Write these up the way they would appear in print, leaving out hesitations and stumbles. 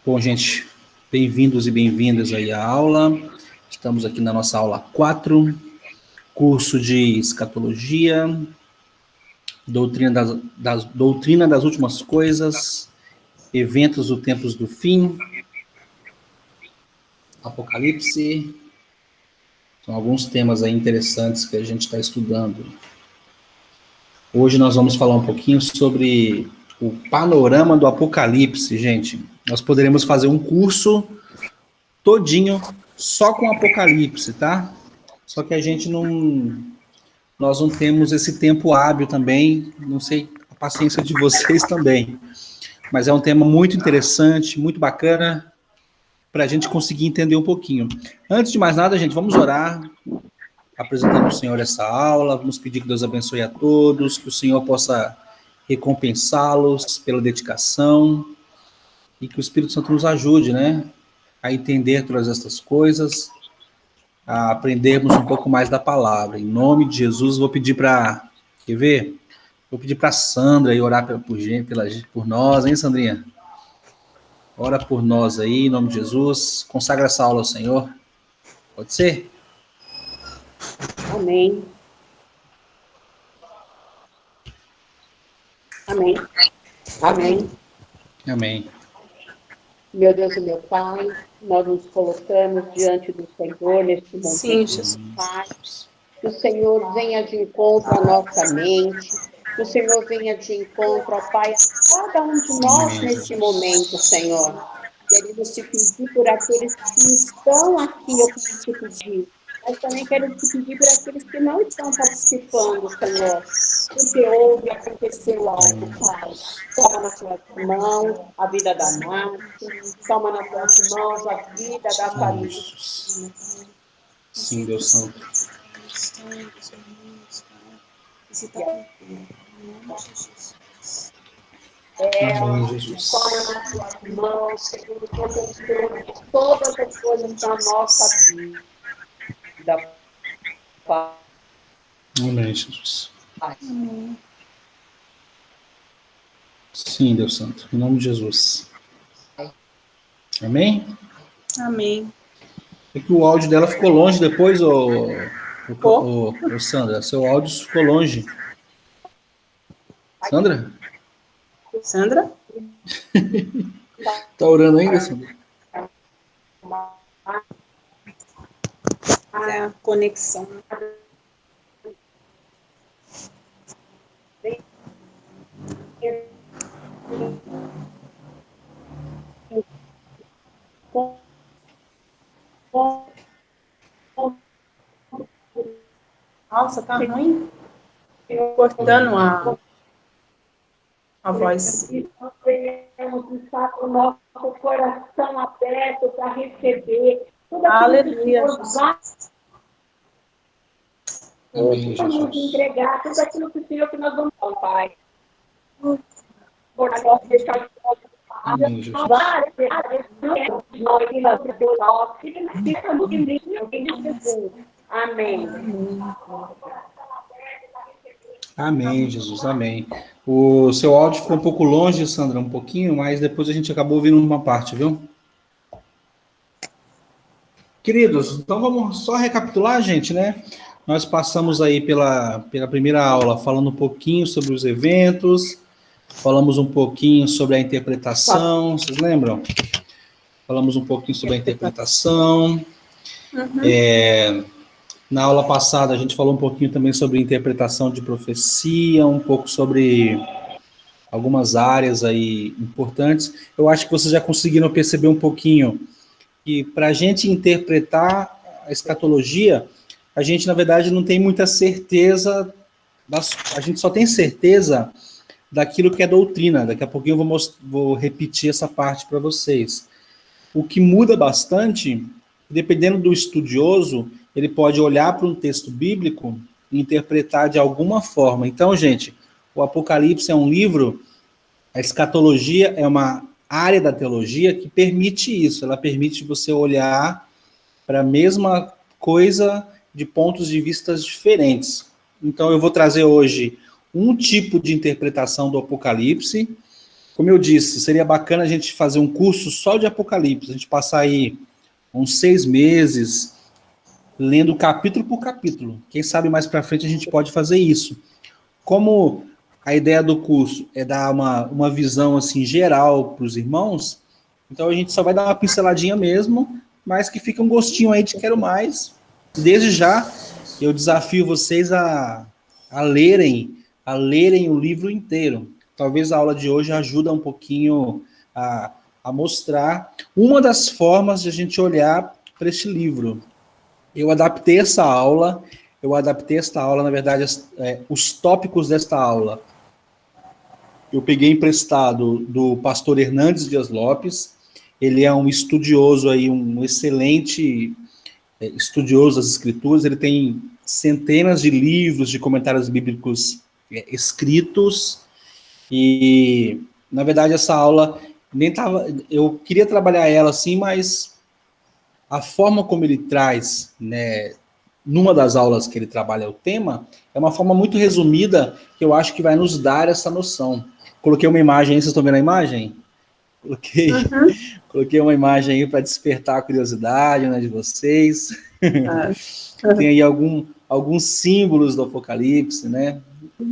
Bom, gente, bem-vindos e bem-vindas aí à aula. Estamos aqui na nossa aula 4, curso de escatologia, doutrina das últimas coisas, eventos do tempos do fim, Apocalipse. São alguns temas aí interessantes que a gente está estudando. Hoje nós vamos falar um pouquinho sobre o panorama do Apocalipse, gente. Nós poderemos fazer um curso todinho só com Apocalipse, tá? Só que nós não temos esse tempo hábil também, não sei a paciência de vocês também, mas é um tema muito interessante, muito bacana, para a gente conseguir entender um pouquinho. Antes de mais nada, gente, vamos orar, apresentando ao Senhor essa aula, vamos pedir que Deus abençoe a todos, que o Senhor possa recompensá-los pela dedicação e que o Espírito Santo nos ajude, né, a entender todas essas coisas, a aprendermos um pouco mais da palavra. Em nome de Jesus, vou pedir para... Quer ver? Vou pedir para a Sandra aí orar por nós, hein, Sandrinha? Ora por nós aí, em nome de Jesus. Consagra essa aula ao Senhor. Pode ser? Amém. Amém. Amém. Amém. Meu Deus e meu Pai, nós nos colocamos diante do Senhor neste momento. Sim, Jesus. Pai, que o Senhor venha de encontro à nossa mente, que o Senhor venha de encontro, ó Pai, a cada um de nós neste momento, Senhor. Queremos te pedir por aqueles que estão aqui, eu quero te pedir. Mas também quero te pedir por aqueles que não estão participando, Senhor. Porque houve, aconteceu algo, Pai. Toma nas tuas mãos a vida da Márcia, toma nas tuas mãos a vida da família. Sim, Deus Santo. Amém, Jesus. Toma nas tuas mãos, Senhor, o controle de todas as coisas da nossa vida. Pai. Amém, Jesus. Amém. Sim, Deus Santo. Em nome de Jesus. Amém? Amém. É que o áudio dela ficou longe depois, ô Sandra. Seu áudio ficou longe. Sandra? Sandra? Tá orando ainda, Sandra? É a conexão. Nossa, tá ruim? Cortando a voz. Nós venhamos estar com o nosso coração aberto para receber tudo Aleluia, aquilo que o Senhor vai Amém, nos Jesus. entregar, tudo aquilo que o Senhor que nós vamos falar, Pai. Por agora, deixar de Amém, Jesus. Amém. Amém, Jesus. Amém. O seu áudio ficou um pouco longe, Sandra, um pouquinho, mas depois a gente acabou ouvindo uma parte, viu? Queridos, então vamos só recapitular, gente, né? Nós passamos aí pela primeira aula falando um pouquinho sobre os eventos, falamos um pouquinho sobre a interpretação, vocês lembram? Falamos um pouquinho sobre a interpretação. Na aula passada a gente falou um pouquinho também sobre interpretação de profecia, um pouco sobre algumas áreas aí importantes. Eu acho que vocês já conseguiram perceber um pouquinho que para a gente interpretar a escatologia, a gente, na verdade, não tem muita certeza, a gente só tem certeza daquilo que é doutrina. Daqui a pouquinho eu vou repetir essa parte para vocês. O que muda bastante, dependendo do estudioso, ele pode olhar para um texto bíblico e interpretar de alguma forma. Então, gente, o Apocalipse é um livro, a escatologia é uma área da teologia que permite isso, ela permite você olhar para a mesma coisa de pontos de vista diferentes. Então, eu vou trazer hoje um tipo de interpretação do Apocalipse como eu disse, seria bacana a gente fazer um curso só de Apocalipse, a gente passar aí uns 6 meses lendo capítulo por capítulo. Quem sabe mais para frente a gente pode fazer isso. Como a ideia do curso é dar uma visão assim geral para os irmãos, então a gente só vai dar uma pinceladinha mesmo, mas que fica um gostinho aí de quero mais. Desde já, eu desafio vocês a lerem o livro inteiro. Talvez a aula de hoje ajude um pouquinho a mostrar uma das formas de a gente olhar para este livro. Eu adaptei esta aula, na verdade, os tópicos desta aula. Eu peguei emprestado do pastor Hernandes Dias Lopes. Ele é um estudioso aí, um excelente estudioso das escrituras. Ele tem centenas de livros de comentários bíblicos escritos. E, na verdade, essa aula nem tava. Eu queria trabalhar ela assim, mas a forma como ele traz, né, numa das aulas que ele trabalha o tema, é uma forma muito resumida que eu acho que vai nos dar essa noção. Coloquei uma imagem aí, vocês estão vendo a imagem? Coloquei uma imagem aí para despertar a curiosidade, né, de vocês. Tem aí alguns símbolos do Apocalipse, né?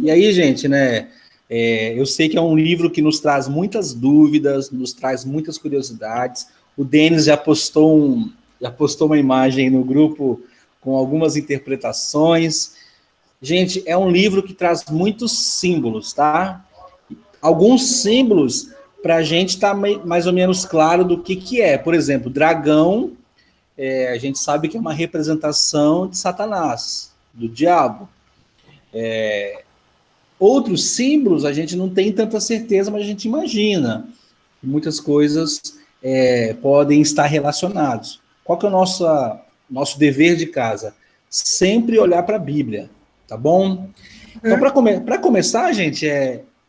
E aí, gente, né, eu sei que é um livro que nos traz muitas dúvidas, nos traz muitas curiosidades. O Denis já postou uma imagem no grupo com algumas interpretações. Gente, é um livro que traz muitos símbolos, tá? Alguns símbolos para a gente está mais ou menos claro do que é. Por exemplo, dragão, a gente sabe que é uma representação de Satanás, do diabo. Outros símbolos a gente não tem tanta certeza, mas a gente imagina. Muitas coisas podem estar relacionados. Qual que é o nosso dever de casa? Sempre olhar para a Bíblia, tá bom? Então, para começar, gente,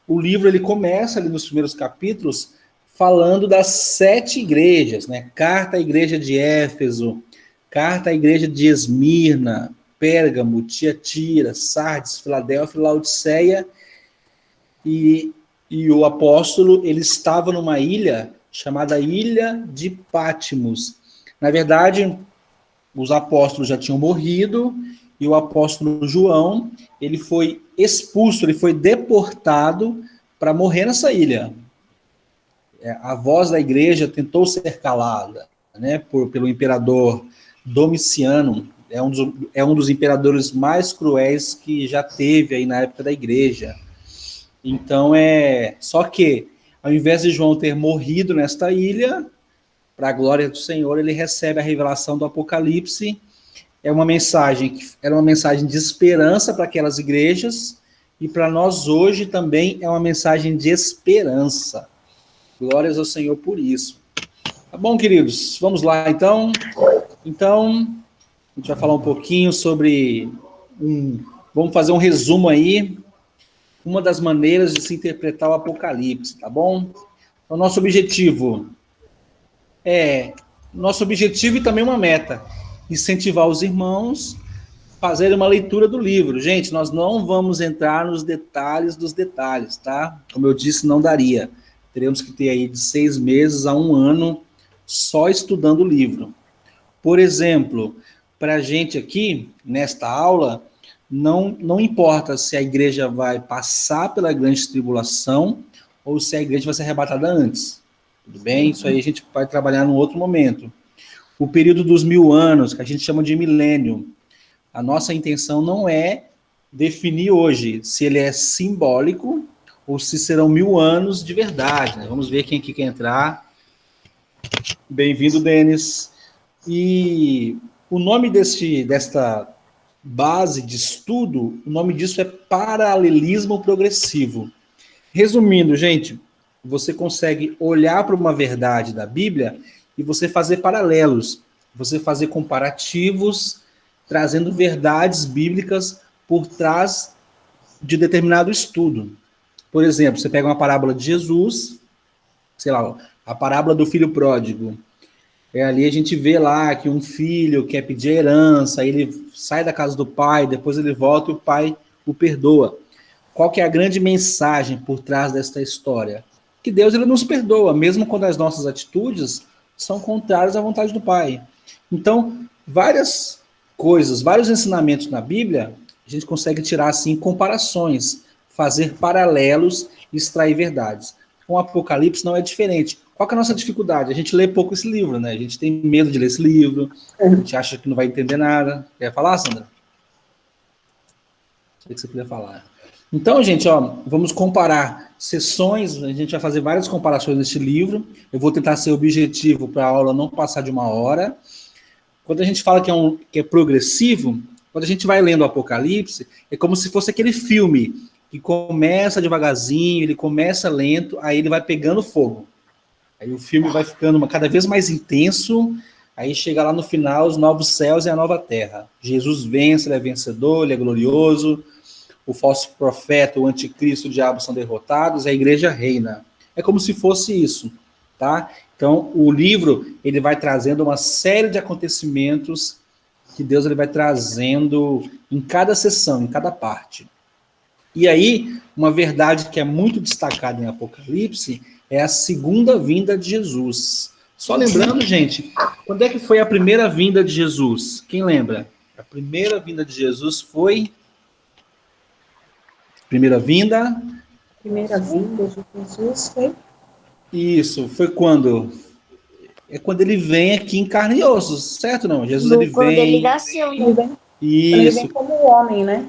o livro ele começa ali nos primeiros capítulos falando das 7 igrejas, né? Carta à igreja de Éfeso, carta à igreja de Esmirna, Pérgamo, Tiatira, Sardes, Filadélfia, Laodiceia, e o apóstolo ele estava numa ilha chamada Ilha de Patmos. Na verdade, os apóstolos já tinham morrido e o apóstolo João, ele foi expulso, ele foi deportado para morrer nessa ilha. A voz da igreja tentou ser calada, né, pelo imperador Domiciano. É um dos imperadores mais cruéis que já teve aí na época da igreja. Então, só que, ao invés de João ter morrido nesta ilha, para a glória do Senhor, ele recebe a revelação do Apocalipse. Era uma mensagem de esperança para aquelas igrejas, e para nós hoje também é uma mensagem de esperança. Glórias ao Senhor por isso. Tá bom, queridos? Vamos lá, então. Então, a gente vai falar um pouquinho sobre vamos fazer um resumo aí, uma das maneiras de se interpretar o Apocalipse, tá bom? Então, nosso objetivo e também uma meta, incentivar os irmãos a fazerem uma leitura do livro. Gente, nós não vamos entrar nos detalhes dos detalhes, tá? Como eu disse, não daria. Teremos que ter aí de 6 meses a 1 ano só estudando o livro. Por exemplo, para a gente aqui, nesta aula, não importa se a igreja vai passar pela grande tribulação ou se a igreja vai ser arrebatada antes. Tudo bem? Isso aí a gente vai trabalhar num outro momento. O período dos 1000 anos, que a gente chama de milênio, a nossa intenção não é definir hoje se ele é simbólico ou se serão 1000 anos de verdade, né? Vamos ver quem aqui quer entrar. Bem-vindo, Denis. E o nome desta base de estudo, o nome disso é paralelismo progressivo. Resumindo, gente, você consegue olhar para uma verdade da Bíblia e você fazer paralelos, você fazer comparativos, trazendo verdades bíblicas por trás de determinado estudo. Por exemplo, você pega uma parábola de Jesus, sei lá, a parábola do filho pródigo. Ali a gente vê lá que um filho quer pedir herança, aí ele sai da casa do pai, depois ele volta e o pai o perdoa. Qual que é a grande mensagem por trás desta história? que Deus ele nos perdoa, mesmo quando as nossas atitudes são contrárias à vontade do Pai. Então, várias coisas, vários ensinamentos na Bíblia, a gente consegue tirar assim comparações, fazer paralelos e extrair verdades. Com o Apocalipse não é diferente. Qual que é a nossa dificuldade? A gente lê pouco esse livro, né? A gente tem medo de ler esse livro, a gente acha que não vai entender nada. Quer falar, Sandra? Sei que você queria falar. Então, gente, ó, vamos comparar sessões, a gente vai fazer várias comparações nesse livro. Eu vou tentar ser objetivo para a aula não passar de 1 hora. Quando a gente fala que é progressivo, quando a gente vai lendo o Apocalipse, é como se fosse aquele filme que começa devagarzinho, ele começa lento, aí ele vai pegando fogo. Aí o filme vai ficando cada vez mais intenso, aí chega lá no final, os novos céus e a nova terra. Jesus vence, ele é vencedor, ele é glorioso, o falso profeta, o anticristo, o diabo são derrotados, a igreja reina. É como se fosse isso, tá? Então, o livro, ele vai trazendo uma série de acontecimentos que Deus ele vai trazendo em cada sessão, em cada parte. E aí, uma verdade que é muito destacada em Apocalipse é a segunda vinda de Jesus. Só lembrando, gente, quando é que foi a primeira vinda de Jesus? Quem lembra? A primeira vinda de Jesus foi... Primeira vinda? Primeira vinda de Jesus foi? Isso, foi quando? É quando ele vem aqui em carne e ossos, certo não? Jesus ele Quando ele vem... nasceu, Ele né? vem, quando ele vem Isso, como homem, né?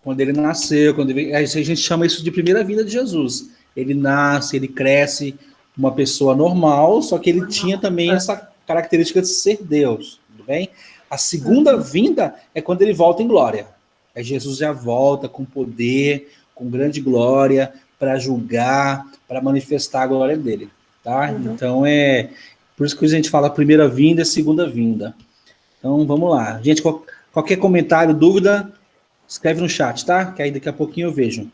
quando ele nasceu, quando ele vem... A gente chama isso de primeira vinda de Jesus. Ele nasce, ele cresce uma pessoa normal, só que ele tinha também essa característica de ser Deus, tudo bem? A segunda vinda é quando ele volta em glória. Aí Jesus já volta com poder, com grande glória, para julgar, para manifestar a glória dele, tá? Então é por isso que a gente fala primeira vinda e segunda vinda. Então vamos lá. Gente, qualquer comentário, dúvida, escreve no chat, tá? Que aí daqui a pouquinho eu vejo.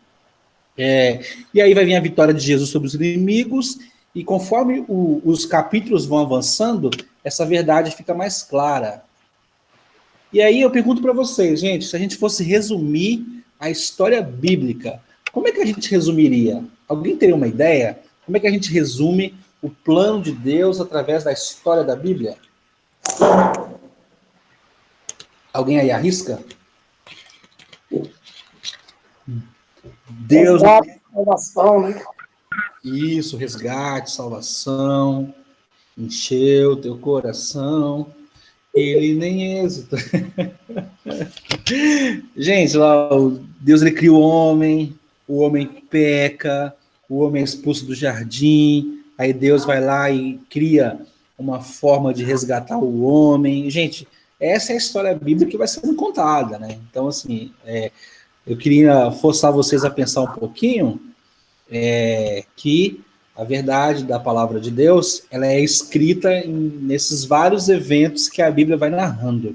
E aí vai vir a vitória de Jesus sobre os inimigos, e conforme os capítulos vão avançando, essa verdade fica mais clara. E aí eu pergunto para vocês, gente, se a gente fosse resumir a história bíblica, como é que a gente resumiria? Alguém teria uma ideia? Como é que a gente resume o plano de Deus através da história da Bíblia? Alguém aí arrisca? Deus... Salvação, né? Isso, resgate, salvação, encheu teu coração, ele nem êxito. Gente, lá, Deus ele cria o homem peca, o homem é expulso do jardim, aí Deus vai lá e cria uma forma de resgatar o homem. Gente, essa é a história bíblica que vai sendo contada, né? Então, assim, eu queria forçar vocês a pensar um pouquinho que a verdade da palavra de Deus, ela é escrita nesses vários eventos que a Bíblia vai narrando.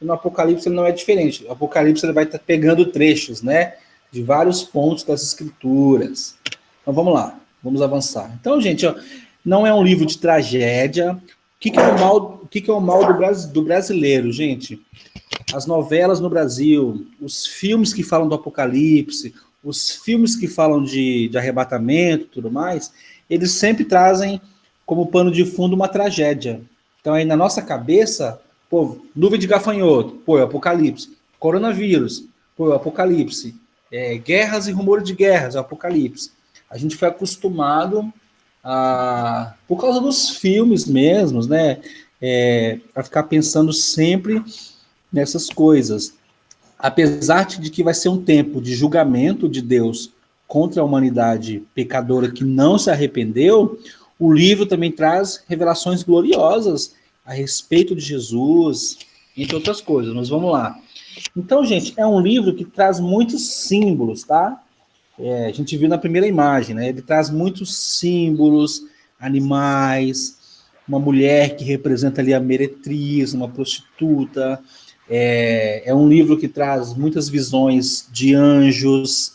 E no Apocalipse ele não é diferente. O Apocalipse ele vai estar pegando trechos, né, de vários pontos das Escrituras. Então vamos lá, vamos avançar. Então, gente, ó, não é um livro de tragédia. O que é o mal do brasileiro, gente? As novelas no Brasil, os filmes que falam do Apocalipse, os filmes que falam de arrebatamento e tudo mais, eles sempre trazem como pano de fundo uma tragédia. Então aí na nossa cabeça, pô, nuvem de gafanhoto, pô, é o Apocalipse. Coronavírus, pô, é o Apocalipse. Guerras e rumores de guerras, é o Apocalipse. A gente foi acostumado por causa dos filmes mesmos, né, a ficar pensando sempre nessas coisas. Apesar de que vai ser um tempo de julgamento de Deus contra a humanidade pecadora que não se arrependeu, o livro também traz revelações gloriosas a respeito de Jesus, entre outras coisas. Mas vamos lá. Então, gente, é um livro que traz muitos símbolos, tá? A gente viu na primeira imagem, né? Ele traz muitos símbolos, animais, uma mulher que representa ali a meretriz, uma prostituta. É um livro que traz muitas visões de anjos,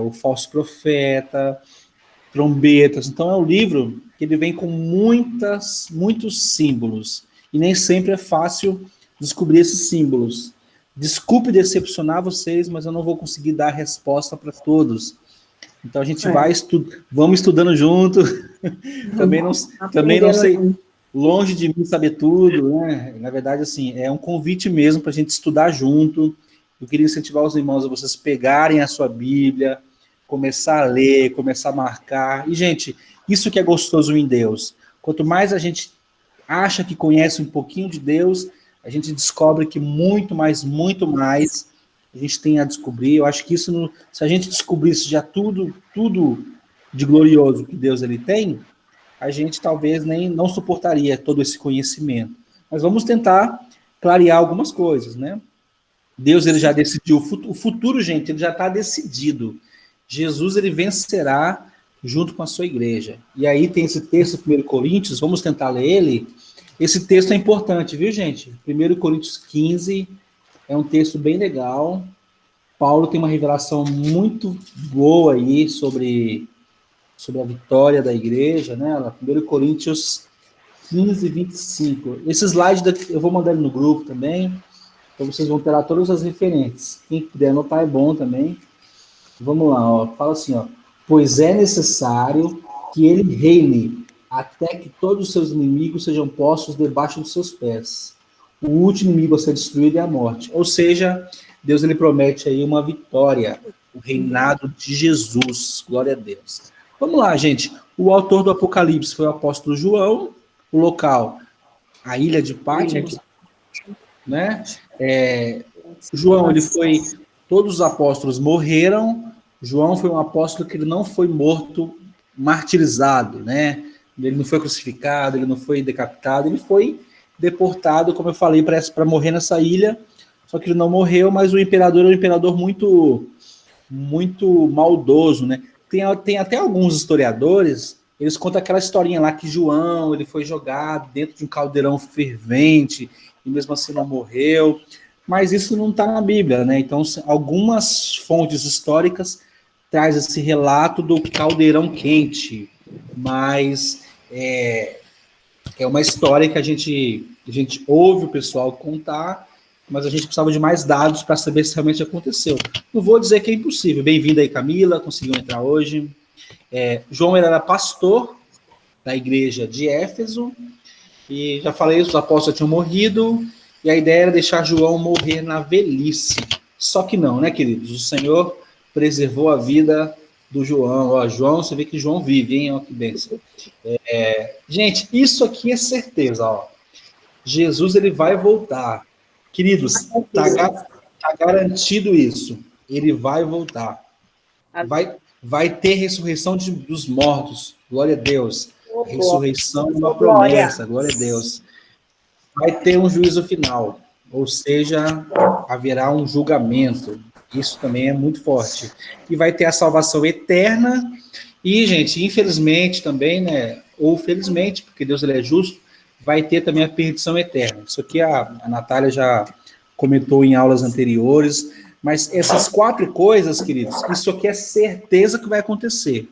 o falso profeta, trombetas. Então é um livro que ele vem com muitos símbolos. E nem sempre é fácil descobrir esses símbolos. Desculpe decepcionar vocês, mas eu não vou conseguir dar resposta para todos. Então a gente vamos estudando junto. também não sei, longe de mim saber tudo, né? Na verdade, assim, é um convite mesmo para a gente estudar junto. Eu queria incentivar os irmãos a vocês pegarem a sua Bíblia, começar a ler, começar a marcar. E, gente, isso que é gostoso em Deus. Quanto mais a gente acha que conhece um pouquinho de Deus, a gente descobre que muito mais a gente tem a descobrir. Eu acho que isso, se a gente descobrisse já tudo de glorioso que Deus ele tem, a gente talvez nem não suportaria todo esse conhecimento. Mas vamos tentar clarear algumas coisas, né? Deus ele já decidiu o futuro, gente, ele já está decidido. Jesus ele vencerá junto com a sua igreja. E aí tem esse texto, 1 Coríntios, vamos tentar ler ele. Esse texto é importante, viu, gente? 1 Coríntios 15 é um texto bem legal. Paulo tem uma revelação muito boa aí sobre a vitória da igreja, né? 1 Coríntios 15, 25. Esse slide eu vou mandar ele no grupo também, então vocês vão ter lá todas as referências. Quem puder anotar é bom também. Vamos lá, ó. Fala assim, ó. Pois é necessário que ele reine até que todos os seus inimigos sejam postos debaixo dos seus pés. O último inimigo a ser destruído é a morte. Ou seja, Deus ele promete aí uma vitória, o reinado de Jesus. Glória a Deus. Vamos lá, gente. O autor do Apocalipse foi o apóstolo João. O local, a ilha de Patmos, né? João, ele foi... Todos os apóstolos morreram. João foi um apóstolo que ele não foi morto, martirizado, né? Ele não foi crucificado, ele não foi decapitado, ele foi deportado, como eu falei, para morrer nessa ilha. Só que ele não morreu, mas o imperador é um imperador muito, muito maldoso, né? Tem até alguns historiadores, eles contam aquela historinha lá que João ele foi jogado dentro de um caldeirão fervente e mesmo assim não morreu. Mas isso não está na Bíblia, né? Então, algumas fontes históricas traz esse relato do caldeirão quente, mas é uma história que a gente ouve o pessoal contar, mas a gente precisava de mais dados para saber se realmente aconteceu. Não vou dizer que é impossível. Bem-vinda aí, Camila, conseguiu entrar hoje. João era pastor da igreja de Éfeso, e já falei, os apóstolos tinham morrido, e a ideia era deixar João morrer na velhice. Só que não, né, queridos? O Senhor preservou a vida do João. Ó, João, você vê que João vive, hein? Ó, que bênção. Gente, isso aqui é certeza, ó. Jesus, ele vai voltar. Queridos, tá garantido isso. Ele vai voltar. Vai ter ressurreição dos mortos. Glória a Deus. Ressurreição é uma promessa. Glória a Deus. Vai ter um juízo final. Ou seja, haverá um julgamento. Isso também é muito forte. E vai ter a salvação eterna. E, gente, infelizmente também, né? Ou felizmente, porque Deus ele é justo, vai ter também a perdição eterna. Isso aqui a Natália já comentou em aulas anteriores. Mas essas 4 coisas, queridos, isso aqui é certeza que vai acontecer.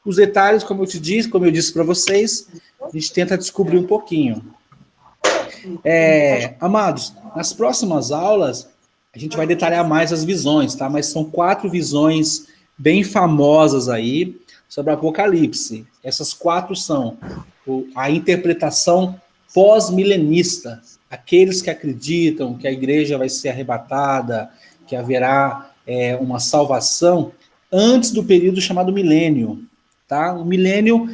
Os detalhes, como eu disse para vocês, a gente tenta descobrir um pouquinho. Amados, nas próximas aulas, a gente vai detalhar mais as visões, tá? Mas são 4 visões bem famosas aí sobre o Apocalipse. Essas 4 são a interpretação pós-milenista. Aqueles que acreditam que a igreja vai ser arrebatada, que haverá uma salvação antes do período chamado milênio, tá? O milênio,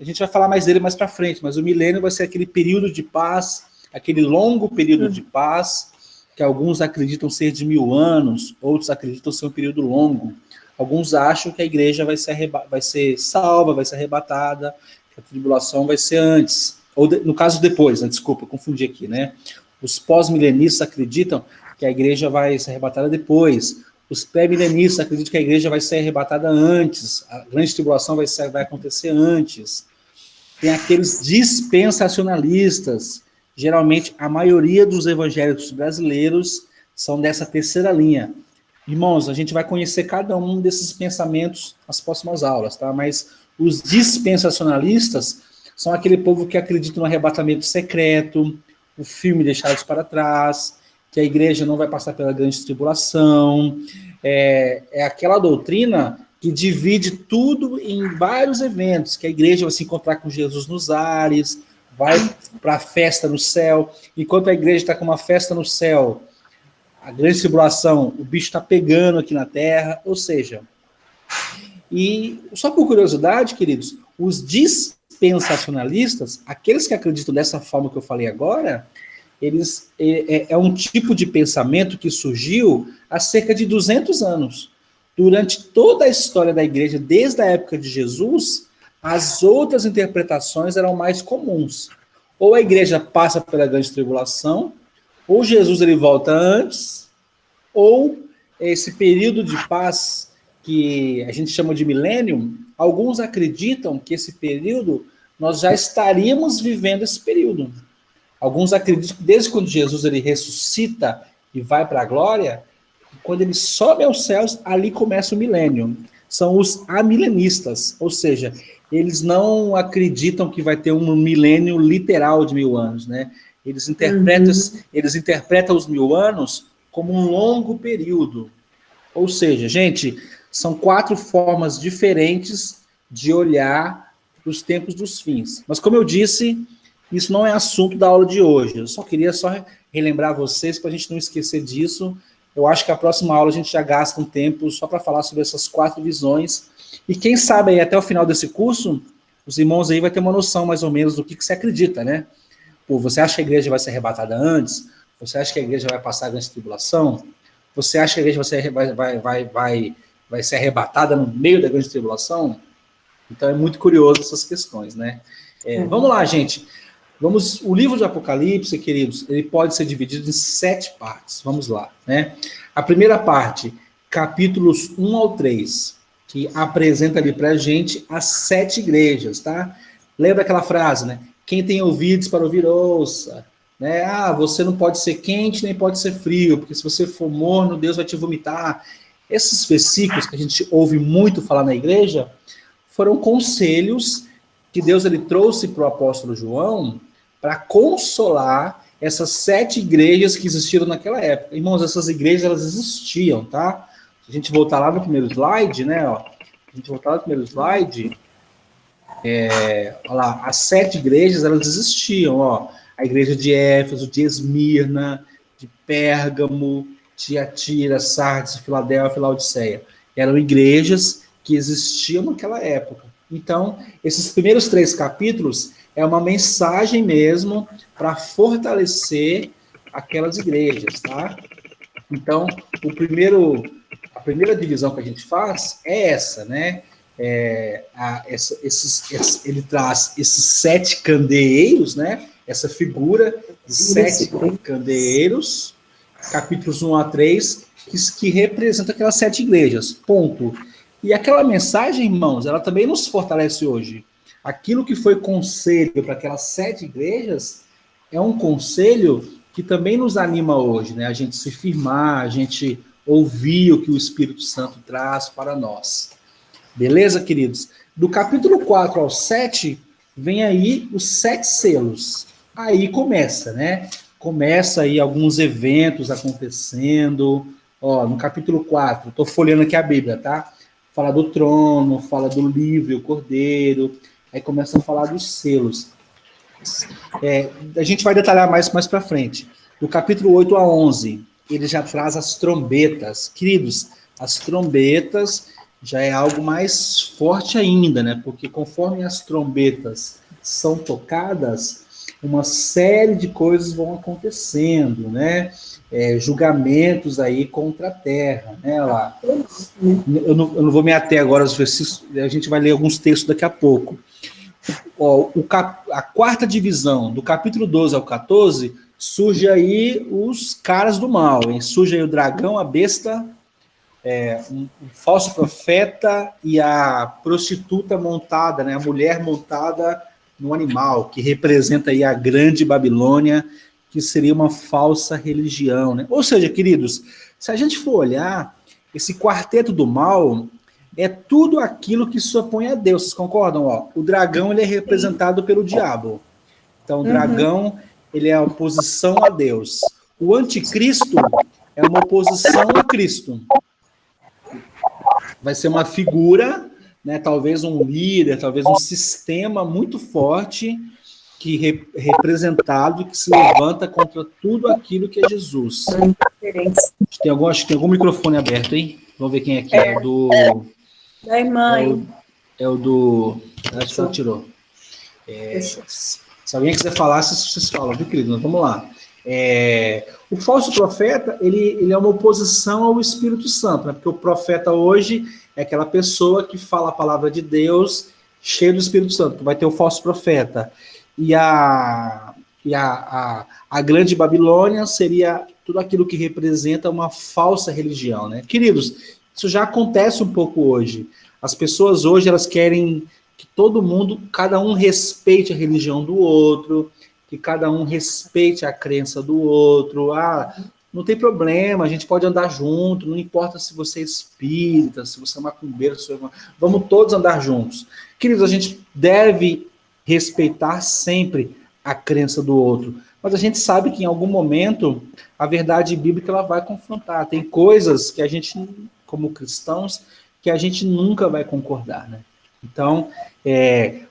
a gente vai falar mais dele mais para frente, mas o milênio vai ser aquele período de paz, aquele longo período de paz, que alguns acreditam ser de 1000 anos, outros acreditam ser um período longo. Alguns acham que a igreja vai ser salva, vai ser arrebatada, que a tribulação vai ser antes, ou no caso depois, né? Desculpa, confundi aqui, né? Os pós-milenistas acreditam que a igreja vai ser arrebatada depois. Os pré-milenistas acreditam que a igreja vai ser arrebatada antes, a grande tribulação vai acontecer antes. Tem aqueles dispensacionalistas. Geralmente, a maioria dos evangélicos brasileiros são dessa terceira linha. Irmãos, a gente vai conhecer cada um desses pensamentos nas próximas aulas, tá? Mas os dispensacionalistas são aquele povo que acredita no arrebatamento secreto, o filme Deixados para Trás, que a igreja não vai passar pela grande tribulação. É aquela doutrina que divide tudo em vários eventos, que a igreja vai se encontrar com Jesus nos ares, vai para a festa no céu. Enquanto a igreja está com uma festa no céu, a grande tribulação, o bicho está pegando aqui na terra, ou seja... E só por curiosidade, queridos, os dispensacionalistas, aqueles que acreditam dessa forma que eu falei agora, eles é um tipo de pensamento que surgiu há cerca de 200 anos. Durante toda a história da igreja, desde a época de Jesus, as outras interpretações eram mais comuns. Ou a igreja passa pela grande tribulação, ou Jesus ele volta antes, ou esse período de paz que a gente chama de milênio, alguns acreditam que esse período, nós já estaríamos vivendo esse período. Alguns acreditam que desde quando Jesus ele ressuscita e vai para a glória, quando ele sobe aos céus, ali começa o milênio. São os amilenistas, ou seja, eles não acreditam que vai ter um milênio literal de 1000 anos, né? Eles interpretam os 1000 anos como um longo período. Ou seja, gente, são 4 formas diferentes de olhar os tempos dos fins. Mas como eu disse, isso não é assunto da aula de hoje. Eu só queria relembrar vocês para a gente não esquecer disso. Eu acho que a próxima aula a gente já gasta um tempo só para falar sobre essas 4 visões. E quem sabe aí até o final desse curso, os irmãos aí vão ter uma noção mais ou menos do que você acredita, né? Pô, você acha que a igreja vai ser arrebatada antes? Você acha que a igreja vai passar a grande tribulação? Você acha que a igreja vai ser arrebatada no meio da grande tribulação? Então é muito curioso essas questões, né? Vamos lá, gente. O livro de Apocalipse, queridos, ele pode ser dividido em 7 partes. Vamos lá, né? A primeira parte, capítulos 1 ao 3, que apresenta ali pra gente as 7 igrejas, tá? Lembra aquela frase, né? Quem tem ouvidos para ouvir, ouça. Né? Você não pode ser quente nem pode ser frio, porque se você for morno, Deus vai te vomitar. Esses versículos que a gente ouve muito falar na igreja foram conselhos que Deus ele trouxe para o apóstolo João para consolar essas 7 igrejas que existiram naquela época. Irmãos, essas igrejas elas existiam, tá? Se a gente voltar lá no primeiro slide, né? Ó, a gente voltar lá no primeiro slide, olha lá, as 7 igrejas elas existiam, ó. A igreja de Éfeso, de Esmirna, de Pérgamo, Tiatira, Sardes, Filadélfia e Laodiceia. Eram igrejas que existiam naquela época. Então, esses primeiros 3 capítulos é uma mensagem mesmo para fortalecer aquelas igrejas, tá? Então, a primeira divisão que a gente faz é essa, né? Ele traz esses 7 candeeiros, né? Essa figura de 7 candeeiros, capítulos 1 a 3, que representa aquelas 7 igrejas, ponto. E aquela mensagem, irmãos, ela também nos fortalece hoje. Aquilo que foi conselho para aquelas 7 igrejas é um conselho que também nos anima hoje, né? A gente se firmar, a gente ouvir o que o Espírito Santo traz para nós. Beleza, queridos? Do capítulo 4 ao 7, vem aí os 7 selos. Aí começa, né? Começa aí alguns eventos acontecendo. Ó, no capítulo 4, estou folheando aqui a Bíblia, tá? Fala do trono, fala do livro e o cordeiro. Aí começa a falar dos selos. A gente vai detalhar mais para frente. Do capítulo 8 a 11, ele já traz as trombetas. Queridos, as trombetas já é algo mais forte ainda, né? Porque conforme as trombetas são tocadas, uma série de coisas vão acontecendo, né? Julgamentos aí contra a terra, né? Lá. Eu não vou me ater agora aos versículos, a gente vai ler alguns textos daqui a pouco. Ó, a quarta divisão, do capítulo 12 ao 14, surge aí os caras do mal, hein? Surge aí o dragão, a besta, um falso profeta e a prostituta montada, né? A mulher montada no animal, que representa aí a grande Babilônia, que seria uma falsa religião, né? Ou seja, queridos, se a gente for olhar, esse quarteto do mal é tudo aquilo que se opõe a Deus, vocês concordam? Ó, o dragão ele é representado pelo diabo. Então, o dragão ele é a oposição a Deus. O anticristo é uma oposição a Cristo. vai ser uma figura, né, talvez um líder, talvez um sistema muito forte que representado, que se levanta contra tudo aquilo que é Jesus. Acho que tem algum microfone aberto, hein? Vamos ver quem é aqui. É o do... Da irmã. É o do... Acho que ela tirou. Se alguém quiser falar, vocês falam, viu, querido? Vamos lá. O falso profeta, ele é uma oposição ao Espírito Santo, né? Porque o profeta hoje é aquela pessoa que fala a palavra de Deus cheio do Espírito Santo. Vai ter o falso profeta. E a grande Babilônia seria tudo aquilo que representa uma falsa religião, né? Queridos, isso já acontece um pouco hoje. As pessoas hoje, elas querem que todo mundo, cada um respeite a religião do outro, que cada um respeite a crença do outro. Não tem problema, a gente pode andar junto, não importa se você é espírita, se você é macumbeiro, vamos todos andar juntos. Queridos, a gente deve respeitar sempre a crença do outro, mas a gente sabe que em algum momento a verdade bíblica ela vai confrontar. Tem coisas que a gente, como cristãos, que a gente nunca vai concordar, né? Então,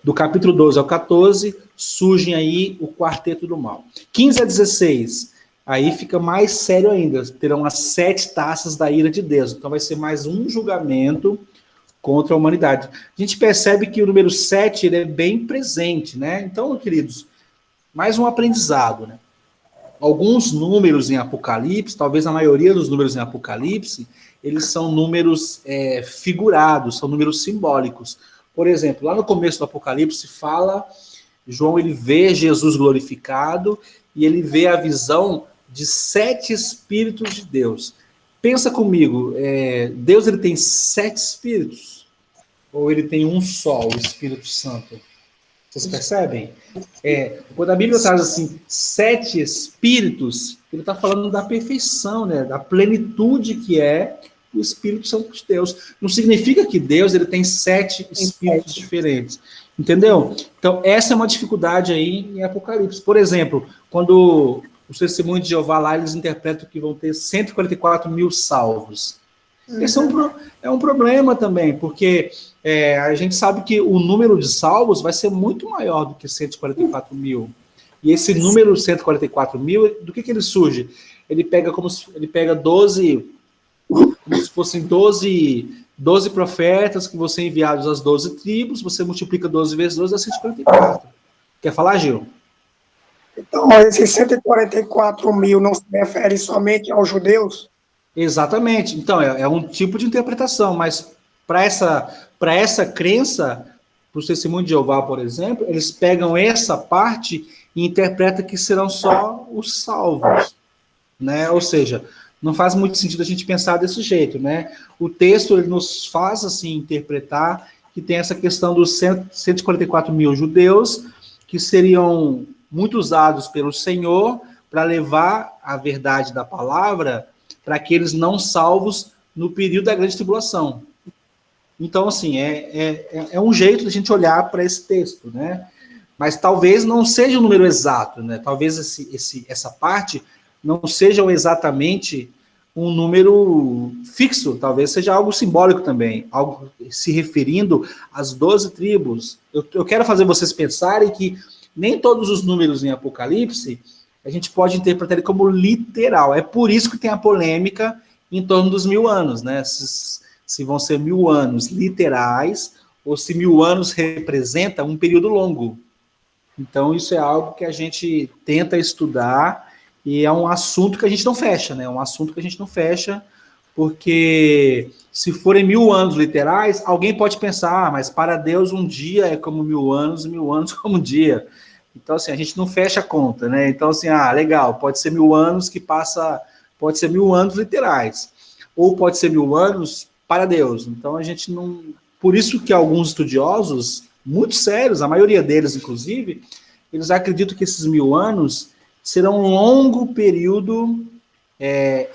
do capítulo 12 ao 14, surgem aí o quarteto do mal. 15 a 16, aí fica mais sério ainda, terão as 7 taças da ira de Deus. Então vai ser mais um julgamento contra a humanidade. A gente percebe que o número 7 ele é bem presente, né? Então, queridos, mais um aprendizado, né? Alguns números em Apocalipse, talvez a maioria dos números em Apocalipse, eles são números figurados, são números simbólicos. Por exemplo, lá no começo do Apocalipse fala, João ele vê Jesus glorificado e ele vê a visão de 7 espíritos de Deus. Pensa comigo, Deus ele tem 7 espíritos? Ou ele tem um só, o Espírito Santo? Vocês percebem? Quando a Bíblia traz assim, 7 espíritos, ele está falando da perfeição, né? Da plenitude que é o Espírito Santo de Deus. Não significa que Deus ele tem 7 espíritos diferentes. Entendeu? Então, essa é uma dificuldade aí em Apocalipse. Por exemplo, quando os testemunhos de Jeová lá, eles interpretam que vão ter 144 mil salvos. Esse é um problema também, porque a gente sabe que o número de salvos vai ser muito maior do que 144 mil. E esse número 144 mil, do que ele surge? Ele pega 12, como se fossem 12 profetas que vão ser enviados às 12 tribos, você multiplica 12 vezes 12, dá 144. Quer falar, Gil? Então, esses 144 mil não se refere somente aos judeus? Exatamente. Então, é um tipo de interpretação, mas para essa crença, para o testemunho de Jeová, por exemplo, eles pegam essa parte e interpretam que serão só os salvos, né? Ou seja, não faz muito sentido a gente pensar desse jeito, né? O texto ele nos faz assim interpretar que tem essa questão dos 144 mil judeus que seriam muito usados pelo Senhor para levar a verdade da palavra para aqueles não salvos no período da grande tribulação. Então, assim, é um jeito de a gente olhar para esse texto, né? Mas talvez não seja o número exato, né? Talvez essa parte não seja exatamente um número fixo, talvez seja algo simbólico também, algo se referindo às 12 tribos. Eu quero fazer vocês pensarem que nem todos os números em Apocalipse a gente pode interpretar ele como literal. É por isso que tem a polêmica em torno dos 1000 anos, né? Se vão ser 1000 anos literais ou se 1000 anos representa um período longo. Então, isso é algo que a gente tenta estudar e é um assunto que a gente não fecha, né? É um assunto que a gente não fecha porque se forem 1000 anos literais, alguém pode pensar, mas para Deus um dia é como 1000 anos e 1000 anos como um dia. Então, assim, a gente não fecha a conta, né? Então, assim, legal, pode ser 1000 anos que passa, pode ser 1000 anos literais, ou pode ser 1000 anos para Deus. Então, a gente não... Por isso que alguns estudiosos, muito sérios, a maioria deles, inclusive, eles acreditam que esses 1000 anos serão um longo período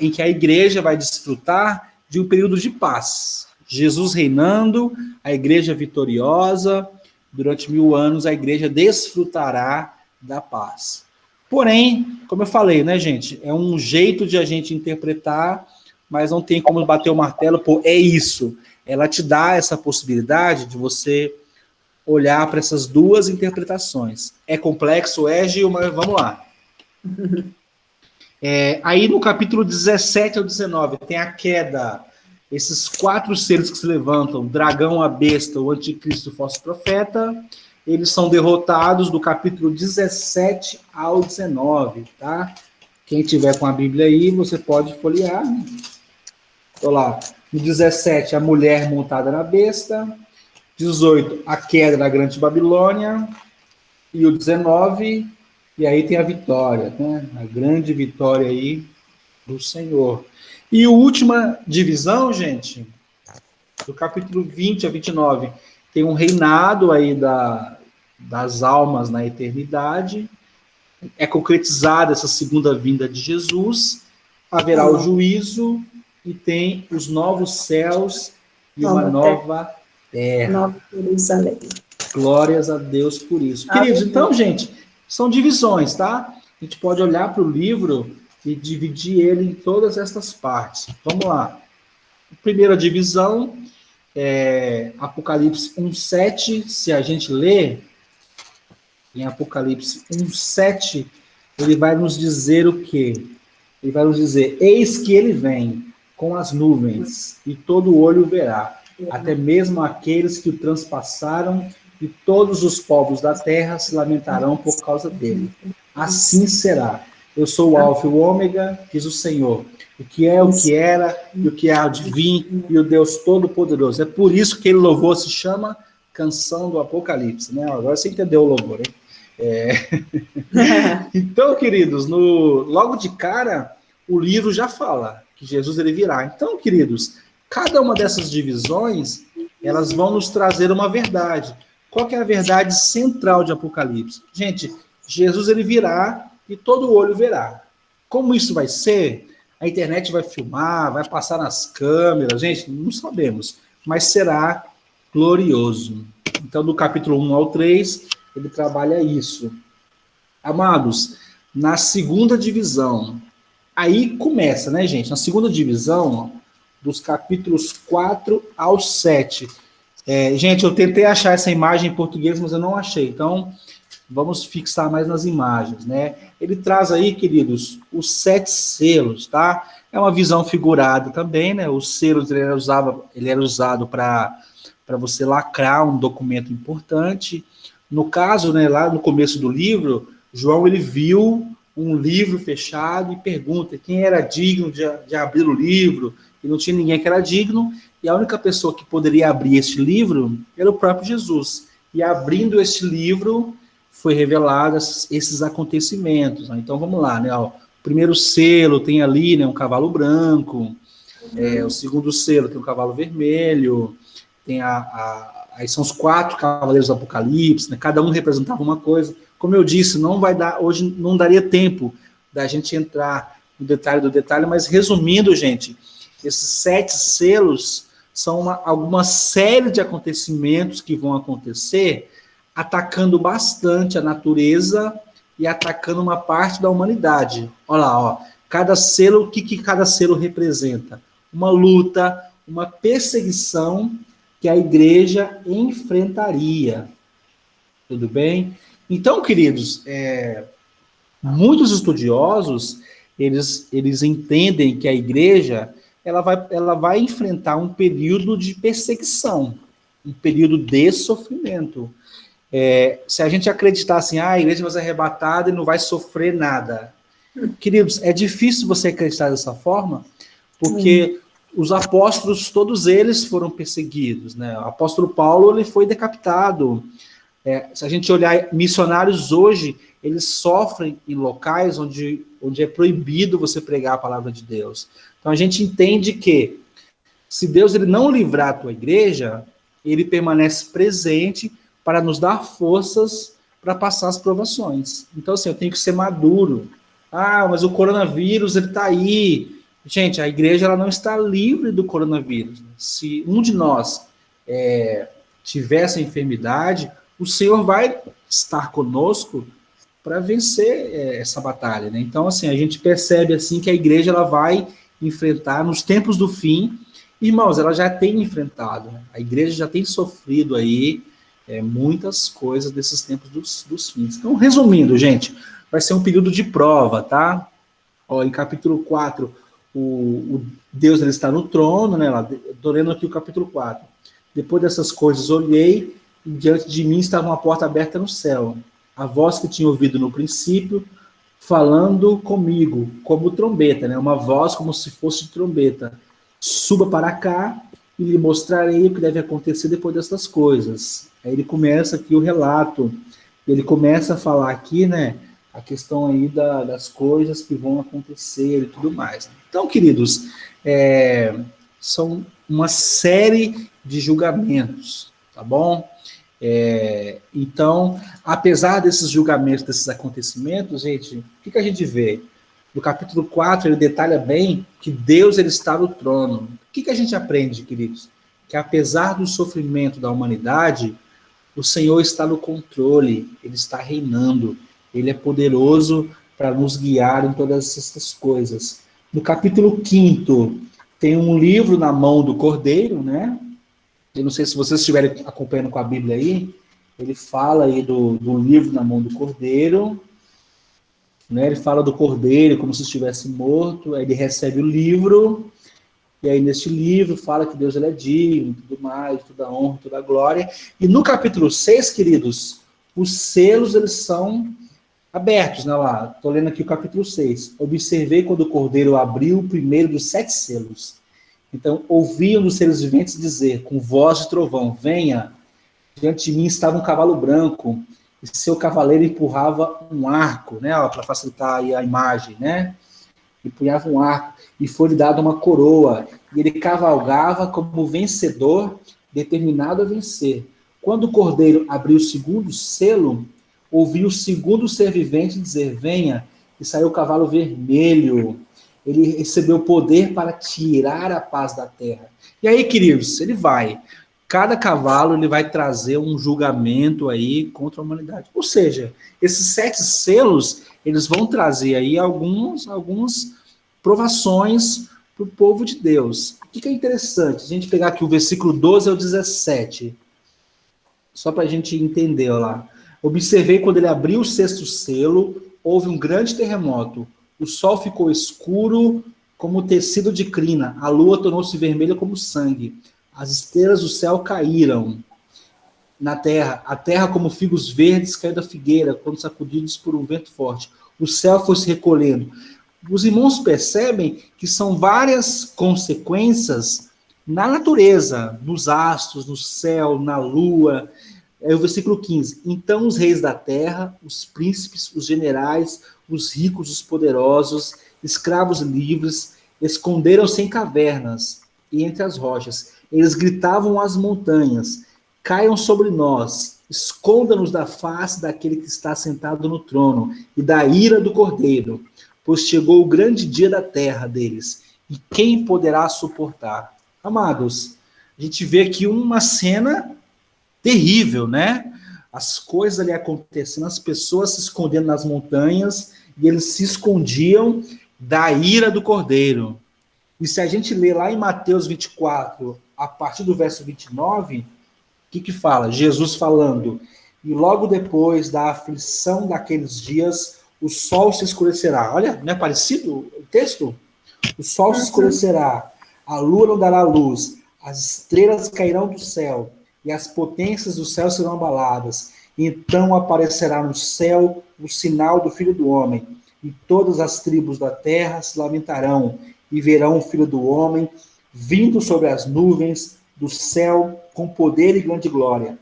em que a igreja vai desfrutar de um período de paz. Jesus reinando, a igreja vitoriosa. Durante 1000 anos, a igreja desfrutará da paz. Porém, como eu falei, né, gente? É um jeito de a gente interpretar, mas não tem como bater o martelo, é isso. ela te dá essa possibilidade de você olhar para essas duas interpretações. É complexo, Gil, mas vamos lá. Aí no capítulo 17 ao 19 tem a queda, esses 4 seres que se levantam, o dragão, a besta, o anticristo e o falso profeta, eles são derrotados do capítulo 17 ao 19, tá? Quem tiver com a Bíblia aí, você pode folhear. Estou lá. No 17, a mulher montada na besta. 18, a queda da grande Babilônia. E o 19, e aí tem a vitória, né? A grande vitória aí do Senhor. E a última divisão, gente, do capítulo 20 a 29, tem um reinado aí das almas na eternidade. É concretizada essa segunda vinda de Jesus, haverá o juízo e tem os novos céus e uma nova terra. Nova Jerusalém. Glórias a Deus por isso. Queridos, então, gente, são divisões, tá? A gente pode olhar para o livro e dividir ele em todas essas partes. Vamos lá. A primeira divisão é Apocalipse 1:7. Se a gente ler em Apocalipse 1:7, ele vai nos dizer o quê? Ele vai nos dizer: eis que ele vem com as nuvens, e todo olho o verá, até mesmo aqueles que o transpassaram, e todos os povos da terra se lamentarão por causa dele. Assim será. Eu sou o Alfa e o Ômega, diz o Senhor, o que é, o que era, e o que há de vir, e o Deus Todo-Poderoso. É por isso que ele louvor se chama Canção do Apocalipse, né? Agora você entendeu o louvor, hein? Então, queridos, logo de cara, o livro já fala que Jesus ele virá. Então, queridos, cada uma dessas divisões, elas vão nos trazer uma verdade. Qual que é a verdade central de Apocalipse? Gente, Jesus ele virá e todo olho verá. Como isso vai ser? A internet vai filmar, vai passar nas câmeras, gente, não sabemos, mas será glorioso. Então, do capítulo 1 ao 3, ele trabalha isso. Amados, na segunda divisão, aí começa, né, gente? Na segunda divisão, dos capítulos 4 ao 7. Gente, eu tentei achar essa imagem em português, mas eu não achei. Então, vamos fixar mais nas imagens, né? Ele traz aí, queridos, os 7 selos, tá? É uma visão figurada também, né? Os selos, ele era usado para você lacrar um documento importante. No caso, né, lá no começo do livro, João, ele viu um livro fechado e pergunta quem era digno de abrir o livro, e não tinha ninguém que era digno, e a única pessoa que poderia abrir este livro era o próprio Jesus. E abrindo este livro, foi revelado esses acontecimentos. Então, vamos lá, né? O primeiro selo tem ali, né, um cavalo branco, o segundo selo tem um cavalo vermelho, tem aí são os 4 cavaleiros do Apocalipse, né? Cada um representava uma coisa. Como eu disse, hoje não daria tempo da gente entrar no detalhe do detalhe, mas resumindo, gente, esses 7 selos são alguma série de acontecimentos que vão acontecer, atacando bastante a natureza e atacando uma parte da humanidade. Olha lá, ó, cada selo, o que cada selo representa? Uma luta, uma perseguição que a igreja enfrentaria. Tudo bem? Então, queridos, muitos estudiosos, eles entendem que a igreja ela vai enfrentar um período de perseguição, um período de sofrimento. Se a gente acreditar assim, a igreja vai ser arrebatada e não vai sofrer nada. Queridos, é difícil você acreditar dessa forma, porque os apóstolos, todos eles foram perseguidos, né? O apóstolo Paulo, ele foi decapitado. Se a gente olhar missionários hoje, eles sofrem em locais onde é proibido você pregar a palavra de Deus. Então a gente entende que se Deus ele não livrar a tua igreja, ele permanece presente para nos dar forças para passar as provações. Então, assim, eu tenho que ser maduro. Mas o coronavírus, ele está aí. Gente, a igreja ela não está livre do coronavírus. Se um de nós tiver essa enfermidade, o Senhor vai estar conosco para vencer essa batalha, né? Então, assim, a gente percebe assim que a igreja ela vai enfrentar nos tempos do fim, Irmãos, ela já tem enfrentado, né? A igreja já tem sofrido aí muitas coisas desses tempos dos fins. Então, resumindo, gente, vai ser um período de prova, tá? Ó, em capítulo 4, o Deus ele está no trono, né? Estou lendo aqui o capítulo 4. Depois dessas coisas, olhei e diante de mim estava uma porta aberta no céu. A voz que tinha ouvido no princípio, falando comigo, como trombeta, né? Uma voz como se fosse trombeta. Suba para cá e lhe mostrarei o que deve acontecer depois dessas coisas. Aí ele começa aqui o relato, ele começa a falar aqui, né, a questão aí das coisas que vão acontecer e tudo mais. Então, queridos, são uma série de julgamentos, tá bom? Então, apesar desses julgamentos, desses acontecimentos, gente, o que a gente vê? No capítulo 4, ele detalha bem que Deus ele está no trono. O que a gente aprende, queridos? Que apesar do sofrimento da humanidade, o Senhor está no controle, ele está reinando, ele é poderoso para nos guiar em todas essas coisas. No capítulo 5, tem um livro na mão do Cordeiro, né? Eu não sei se vocês estiverem acompanhando com a Bíblia aí, ele fala aí do livro na mão do Cordeiro, né? Ele fala do Cordeiro como se estivesse morto, aí ele recebe o livro, e aí neste livro fala que Deus ele é digno, tudo mais, toda a honra, toda a glória. E no capítulo 6, queridos, os selos eles são abertos, né? Lá, estou lendo aqui o capítulo 6. Observei quando o Cordeiro abriu o primeiro dos 7 selos. Então, ouviam dos seres viventes dizer, com voz de trovão, venha. Diante de mim estava um cavalo branco, e seu cavaleiro empurrava um arco, né? Para facilitar aí a imagem, né? Empunhava um arco, e foi-lhe dada uma coroa, e ele cavalgava como vencedor, determinado a vencer. Quando o Cordeiro abriu o segundo selo, ouviu o segundo ser vivente dizer, venha, e saiu o cavalo vermelho. Ele recebeu poder para tirar a paz da terra. E aí, queridos, ele vai. Cada cavalo ele vai trazer um julgamento aí contra a humanidade. Ou seja, esses 7 selos, eles vão trazer aí algumas provações para o povo de Deus. O que é interessante? A gente pegar aqui o versículo 12 ao 17, só para a gente entender lá. Observei quando ele abriu o 6º selo, houve um grande terremoto. O sol ficou escuro como tecido de crina, a lua tornou-se vermelha como sangue. As estrelas do céu caíram na terra, a terra como figos verdes caiu da figueira, quando sacudidos por um vento forte. O céu foi se recolhendo. Os irmãos percebem que são várias consequências na natureza, nos astros, no céu, na lua. É o versículo 15. Então os reis da terra, os príncipes, os generais, os ricos, os poderosos, escravos livres, esconderam-se em cavernas e entre as rochas. Eles gritavam às montanhas, caiam sobre nós, esconda-nos da face daquele que está sentado no trono e da ira do Cordeiro, pois chegou o grande dia da terra deles, e quem poderá suportar? Amados, a gente vê aqui uma cena terrível, né? As coisas ali acontecendo, as pessoas se escondendo nas montanhas, e eles se escondiam da ira do Cordeiro. E se a gente ler lá em Mateus 24, a partir do verso 29, o que fala? Jesus falando, e logo depois da aflição daqueles dias, o sol se escurecerá. Olha, não é parecido o texto? O sol se escurecerá, a lua não dará luz, as estrelas cairão do céu, e as potências do céu serão abaladas. Então aparecerá no céu o sinal do Filho do Homem, e todas as tribos da terra se lamentarão, e verão o Filho do Homem vindo sobre as nuvens do céu com poder e grande glória.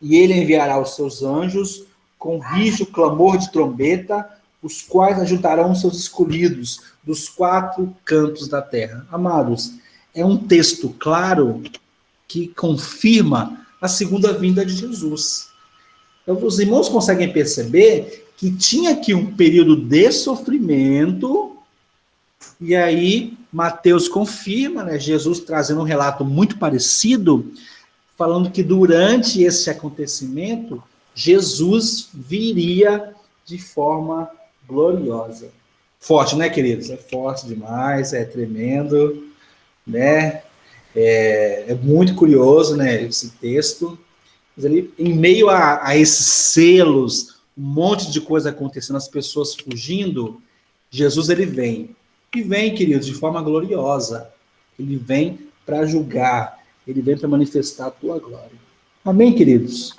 E ele enviará os seus anjos com rijo clamor de trombeta, os quais ajuntarão os seus escolhidos dos 4 cantos da terra. Amados, é um texto claro que confirma a segunda vinda de Jesus. Então, os irmãos conseguem perceber que tinha aqui um período de sofrimento, e aí Mateus confirma, né, Jesus trazendo um relato muito parecido, falando que durante esse acontecimento, Jesus viria de forma gloriosa. Forte, né, queridos? É forte demais, é tremendo, né? É muito curioso, né, esse texto. Mas ali, em meio a esses selos, um monte de coisa acontecendo, as pessoas fugindo, Jesus, ele vem. E vem, queridos, de forma gloriosa. Ele vem para julgar. Ele vem para manifestar a tua glória. Amém, queridos?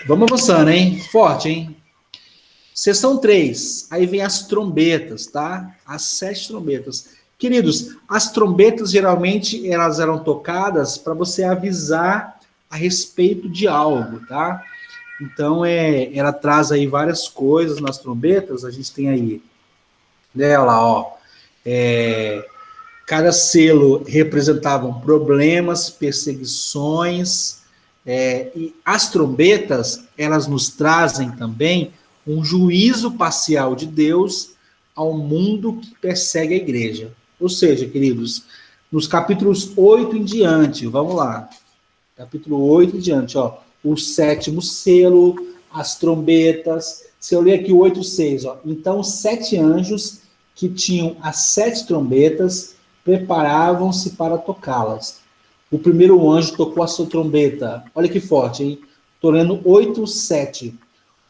Vamos avançando, hein? Forte, hein? Sessão 3. Aí vem as trombetas, tá? As 7 trombetas. Queridos, as trombetas, geralmente, elas eram tocadas para você avisar a respeito de algo, tá? Então, ela traz aí várias coisas nas trombetas. A gente tem aí, né, olha lá, ó. Cada selo representava problemas, perseguições, e as trombetas, elas nos trazem também um juízo parcial de Deus ao mundo que persegue a igreja. Ou seja, queridos, nos capítulos 8 em diante, vamos lá, capítulo 8 em diante, ó, o 7º selo, as trombetas. Se eu ler aqui o 8:6, ó, então os 7 anjos que tinham as 7 trombetas preparavam-se para tocá-las. O primeiro anjo tocou a sua trombeta. Olha que forte, hein? Estou lendo 8:7.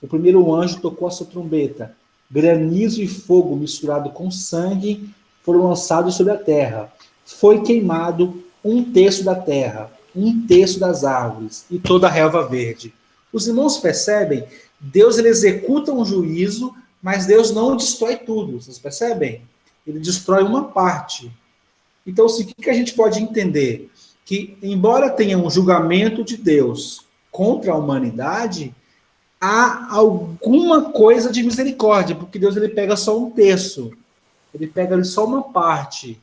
O primeiro anjo tocou a sua trombeta. Granizo e fogo misturado com sangue foram lançados sobre a terra. Foi queimado 1/3 da terra, 1/3 das árvores e toda a relva verde. Os irmãos percebem? Deus, ele executa um juízo, mas Deus não destrói tudo. Vocês percebem? Ele destrói uma parte. Então, o que a gente pode entender? Que, embora tenha um julgamento de Deus contra a humanidade, há alguma coisa de misericórdia, porque Deus, ele pega só 1/3. Ele pega ali só uma parte.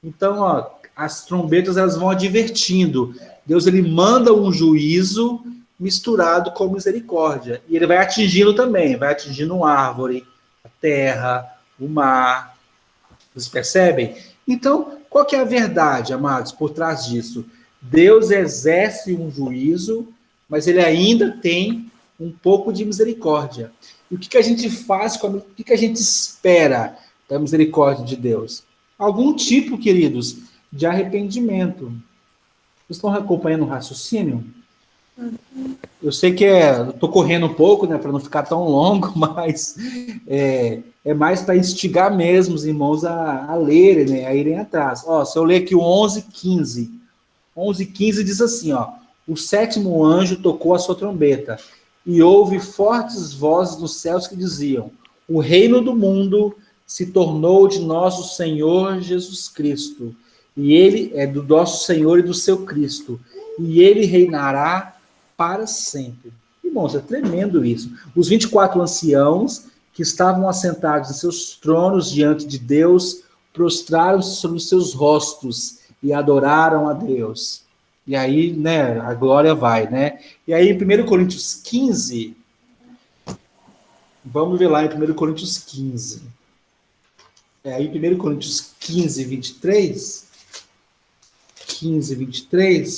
Então, ó, as trombetas, elas vão advertindo. Deus, ele manda um juízo misturado com misericórdia. E ele vai atingindo também, vai atingindo uma árvore, a terra, o mar. Vocês percebem? Então, qual que é a verdade, amados, por trás disso? Deus exerce um juízo, mas ele ainda tem um pouco de misericórdia. E o que a gente faz, o que a gente espera da misericórdia de Deus? Algum tipo, queridos, de arrependimento. Vocês estão acompanhando o raciocínio? Eu sei que estou correndo um pouco, né, para não ficar tão longo, mas é mais para instigar mesmo os irmãos a lerem, né, a irem atrás. Ó, se eu ler aqui o 11:15, 11:15 diz assim, ó: o 7º anjo tocou a sua trombeta, e houve fortes vozes dos céus que diziam: o reino do mundo se tornou de nosso Senhor Jesus Cristo, e ele é do nosso Senhor e do seu Cristo, e ele reinará para sempre. Irmãos, é tremendo isso. Os 24 anciãos que estavam assentados em seus tronos diante de Deus prostraram-se sobre os seus rostos e adoraram a Deus. E aí, né, a glória vai, né? E aí, em 1 Coríntios 15, vamos ver lá em 1 Coríntios 15. Aí, em 1 Coríntios 15, 23,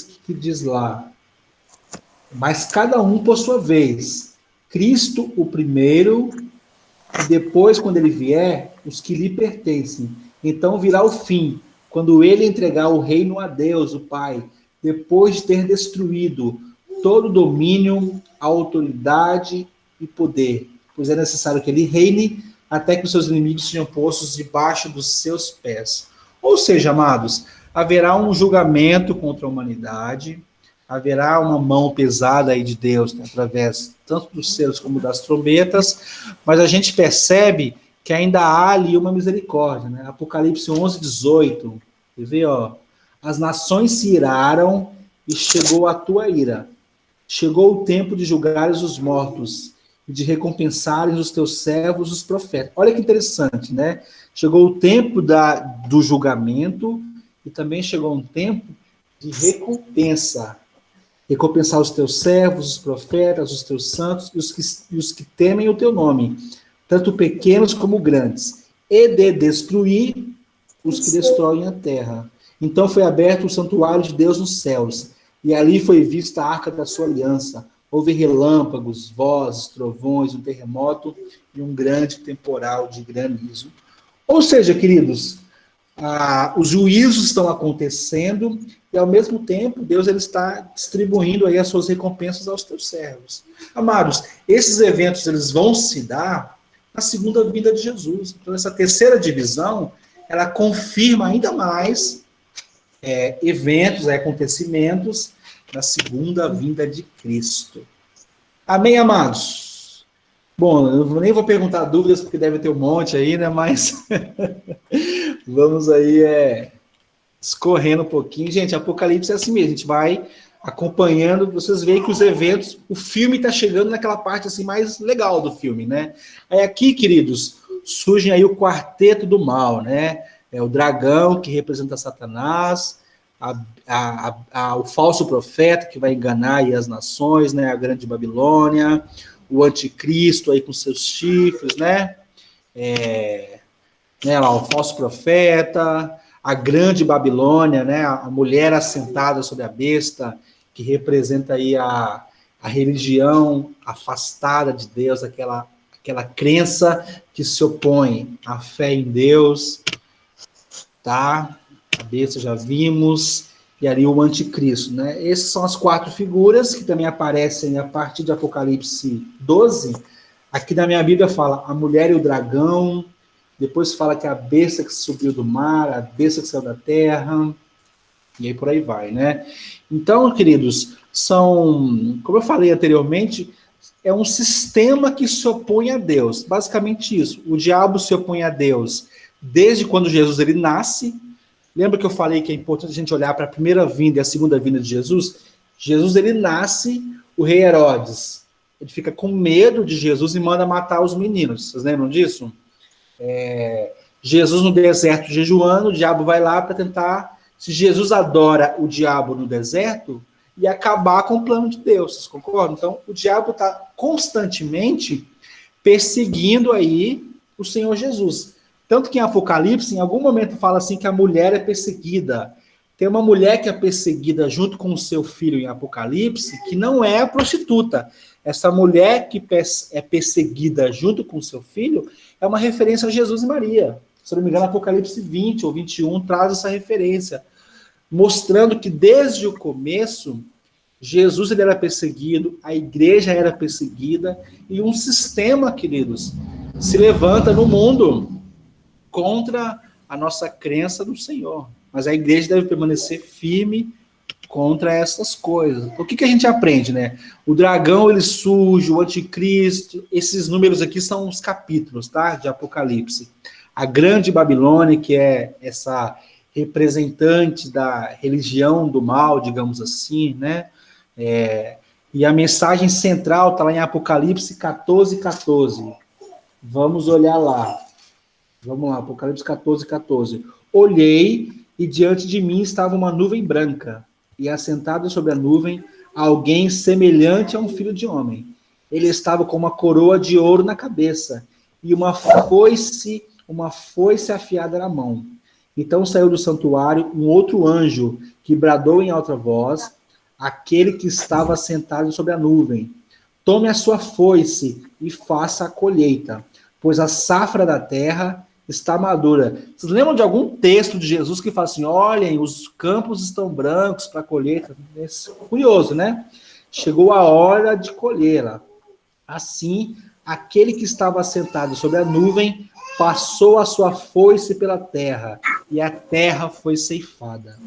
o que diz lá? Mas cada um por sua vez. Cristo o primeiro, e depois, quando ele vier, os que lhe pertencem. Então virá o fim, quando ele entregar o reino a Deus, o Pai, depois de ter destruído todo domínio, autoridade e poder. Pois é necessário que ele reine até que os seus inimigos sejam postos debaixo dos seus pés. Ou seja, amados, haverá um julgamento contra a humanidade, haverá uma mão pesada aí de Deus, né, através tanto dos selos como das trombetas, mas a gente percebe que ainda há ali uma misericórdia, né? Apocalipse 11:18, quer ver, ó? As nações se iraram e chegou a tua ira. Chegou o tempo de julgares os mortos e de recompensares os teus servos, os profetas. Olha que interessante, né? Chegou o tempo do julgamento e também chegou um tempo de recompensa. Recompensar os teus servos, os profetas, os teus santos e os que temem o teu nome, tanto pequenos como grandes, e de destruir os que destroem a terra. Então foi aberto o santuário de Deus nos céus, e ali foi vista a arca da sua aliança. Houve relâmpagos, vozes, trovões, um terremoto e um grande temporal de granizo. Ou seja, queridos, os juízos estão acontecendo, e ao mesmo tempo, Deus ele está distribuindo aí as suas recompensas aos teus servos. Amados, esses eventos eles vão se dar na segunda vinda de Jesus. Então, essa terceira divisão, ela confirma ainda mais eventos, acontecimentos na segunda vinda de Cristo. Amém, amados? Bom, eu nem vou perguntar dúvidas, porque deve ter um monte aí, né? Mas vamos aí escorrendo um pouquinho. Gente, Apocalipse é assim mesmo, a gente vai acompanhando, vocês veem que os eventos, o filme está chegando naquela parte assim mais legal do filme, né? Aí aqui, queridos, surge aí o quarteto do mal, né? É o dragão, que representa Satanás, o falso profeta, que vai enganar aí as nações, né? A grande Babilônia, o anticristo aí com seus chifres, né? Lá, o falso profeta, a grande Babilônia, né? A mulher assentada sobre a besta, que representa aí a religião afastada de Deus, aquela crença que se opõe à fé em Deus, tá? A besta já vimos, e ali o anticristo, né? Essas são as 4 figuras que também aparecem a partir de Apocalipse 12. Aqui na minha Bíblia fala a mulher e o dragão, depois fala que a besta que subiu do mar, a besta que saiu da terra, e aí por aí vai, né? Então, queridos, como eu falei anteriormente, é um sistema que se opõe a Deus. Basicamente isso. O diabo se opõe a Deus desde quando Jesus ele nasce. Lembra que eu falei que é importante a gente olhar para a primeira vinda e a segunda vinda de Jesus? Jesus ele nasce, o rei Herodes, ele fica com medo de Jesus e manda matar os meninos. Vocês lembram disso? Jesus no deserto jejuando, o diabo vai lá para tentar. Se Jesus adora o diabo no deserto, e acabar com o plano de Deus, vocês concordam? Então, o diabo está constantemente perseguindo aí o Senhor Jesus. Tanto que em Apocalipse, em algum momento fala assim que a mulher é perseguida. Tem uma mulher que é perseguida junto com o seu filho em Apocalipse, que não é a prostituta. Essa mulher que é perseguida junto com o seu filho é uma referência a Jesus e Maria. Se não me engano, Apocalipse 20 ou 21 traz essa referência, mostrando que desde o começo, Jesus ele era perseguido, a igreja era perseguida, e um sistema, queridos, se levanta no mundo contra a nossa crença no Senhor. Mas a igreja deve permanecer firme contra essas coisas. O que a gente aprende, né? O dragão, ele surge, o anticristo, esses números aqui são os capítulos, tá? De Apocalipse. A grande Babilônia, que é essa representante da religião do mal, digamos assim, né? E a mensagem central está lá em Apocalipse 14:14. Vamos olhar lá. Vamos lá, Apocalipse 14:14. Olhei, e diante de mim estava uma nuvem branca, e assentado sobre a nuvem, alguém semelhante a um filho de homem. Ele estava com uma coroa de ouro na cabeça, e uma foice afiada na mão. Então saiu do santuário um outro anjo, que bradou em alta voz, aquele que estava sentado sobre a nuvem: tome a sua foice e faça a colheita, pois a safra da terra está madura. Vocês lembram de algum texto de Jesus que fala assim, olhem, os campos estão brancos para a colheita? É curioso, né? Chegou a hora de colhê-la. Assim, aquele que estava sentado sobre a nuvem passou a sua foice pela terra, e a terra foi ceifada.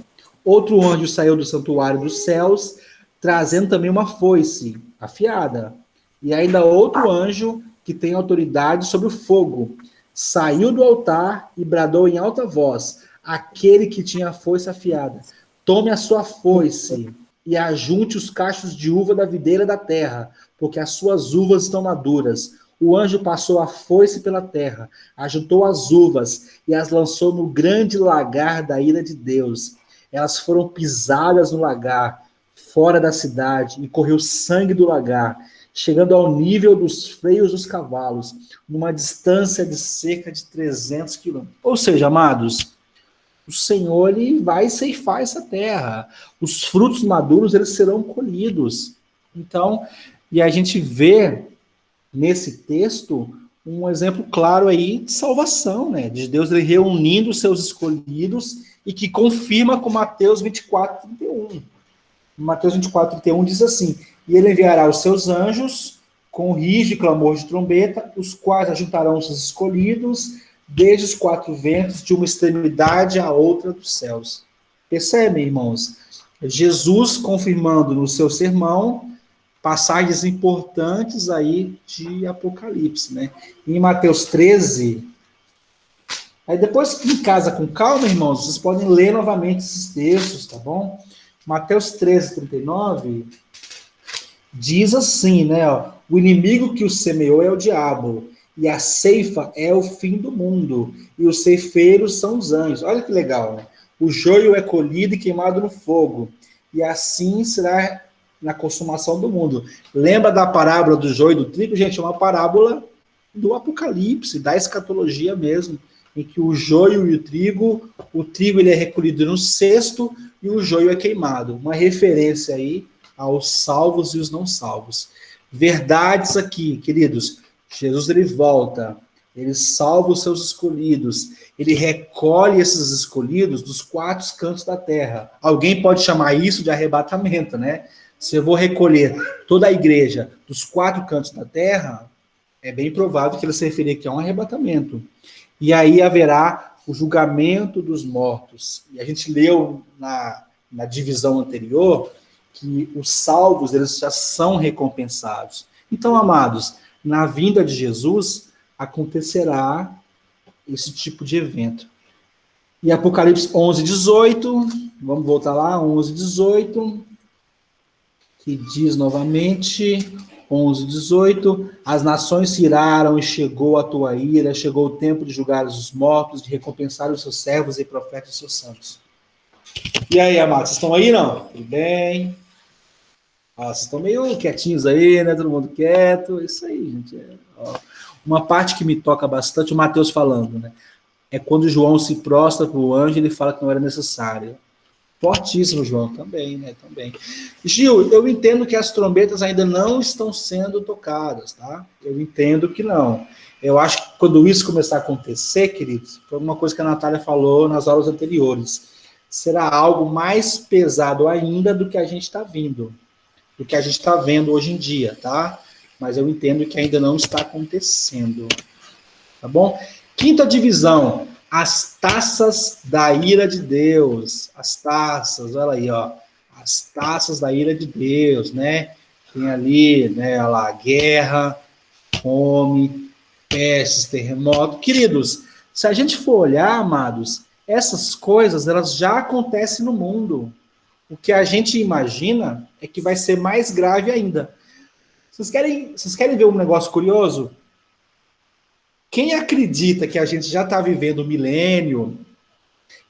Outro anjo saiu do santuário dos céus, trazendo também uma foice afiada. E ainda outro anjo, que tem autoridade sobre o fogo, saiu do altar e bradou em alta voz, aquele que tinha a foice afiada: tome a sua foice e ajunte os cachos de uva da videira da terra, porque as suas uvas estão maduras. O anjo passou a foice pela terra, ajuntou as uvas e as lançou no grande lagar da ira de Deus. Elas foram pisadas no lagar, fora da cidade, e correu sangue do lagar, chegando ao nível dos freios dos cavalos, numa distância de cerca de 300 quilômetros. Ou seja, amados, o Senhor ele vai ceifar essa terra. Os frutos maduros eles serão colhidos. Então, e a gente vê nesse texto um exemplo claro aí de salvação, né? De Deus ele reunindo os seus escolhidos e que confirma com Mateus 24:31. Mateus 24:31 diz assim: e ele enviará os seus anjos com rijo e clamor de trombeta, os quais ajuntarão os seus escolhidos desde os quatro ventos, de uma extremidade à outra dos céus. Percebem, irmãos? Jesus confirmando no seu sermão passagens importantes aí de Apocalipse, né? Em Mateus 13, aí depois em casa com calma, irmãos, vocês podem ler novamente esses textos, tá bom? Mateus 13:39 diz assim, né? Ó, o inimigo que o semeou é o diabo, e a ceifa é o fim do mundo, e os ceifeiros são os anjos. Olha que legal, né? O joio é colhido e queimado no fogo, e assim será na consumação do mundo. Lembra da parábola do joio e do trigo? Gente, é uma parábola do Apocalipse, da escatologia mesmo, em que o joio e o trigo ele é recolhido no cesto e o joio é queimado. Uma referência aí aos salvos e os não salvos. Verdades aqui, queridos. Jesus ele volta, ele salva os seus escolhidos, ele recolhe esses escolhidos dos quatro cantos da terra. Alguém pode chamar isso de arrebatamento, né? Se eu vou recolher toda a igreja dos quatro cantos da terra, é bem provável que ele se referir aqui a um arrebatamento. E aí haverá o julgamento dos mortos. E a gente leu na divisão anterior que os salvos eles já são recompensados. Então, amados, na vinda de Jesus acontecerá esse tipo de evento. E Apocalipse 11:18, vamos voltar lá, 11:18, que diz novamente, 11:18, as nações se iraram e chegou a tua ira, chegou o tempo de julgar os mortos, de recompensar os seus servos e profetas e seus santos. E aí, amados, vocês estão aí, não? Tudo bem? Vocês estão meio quietinhos aí, né? Todo mundo quieto. Isso aí, gente. Uma parte que me toca bastante, o Mateus falando, né? É quando João se prostra para o anjo e ele fala que não era necessário. Fortíssimo, João, também, né? Também. Gil, eu entendo que as trombetas ainda não estão sendo tocadas, tá? Eu entendo que não. Eu acho que quando isso começar a acontecer, queridos, foi uma coisa que a Natália falou nas aulas anteriores, será algo mais pesado ainda do que a gente está vindo, do que a gente está vendo hoje em dia, tá? Mas eu entendo que ainda não está acontecendo, tá bom? Quinta divisão, as taças da ira de Deus. As taças, olha aí, ó. As taças da ira de Deus, né? Tem ali, né, olha lá, guerra, fome, pestes, terremoto. Queridos, se a gente for olhar, amados, essas coisas, elas já acontecem no mundo. O que a gente imagina é que vai ser mais grave ainda. Vocês querem ver um negócio curioso? Quem acredita que a gente já está vivendo o milênio,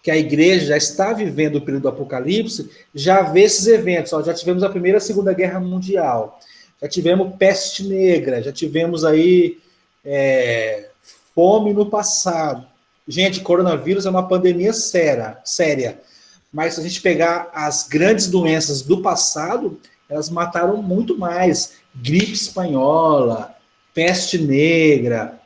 que a igreja já está vivendo o período do Apocalipse, já vê esses eventos. Ó, já tivemos a Primeira e a Segunda Guerra Mundial, já tivemos peste negra, já tivemos aí fome no passado. Gente, coronavírus é uma pandemia séria. Mas se a gente pegar as grandes doenças do passado, elas mataram muito mais. Gripe espanhola, peste negra,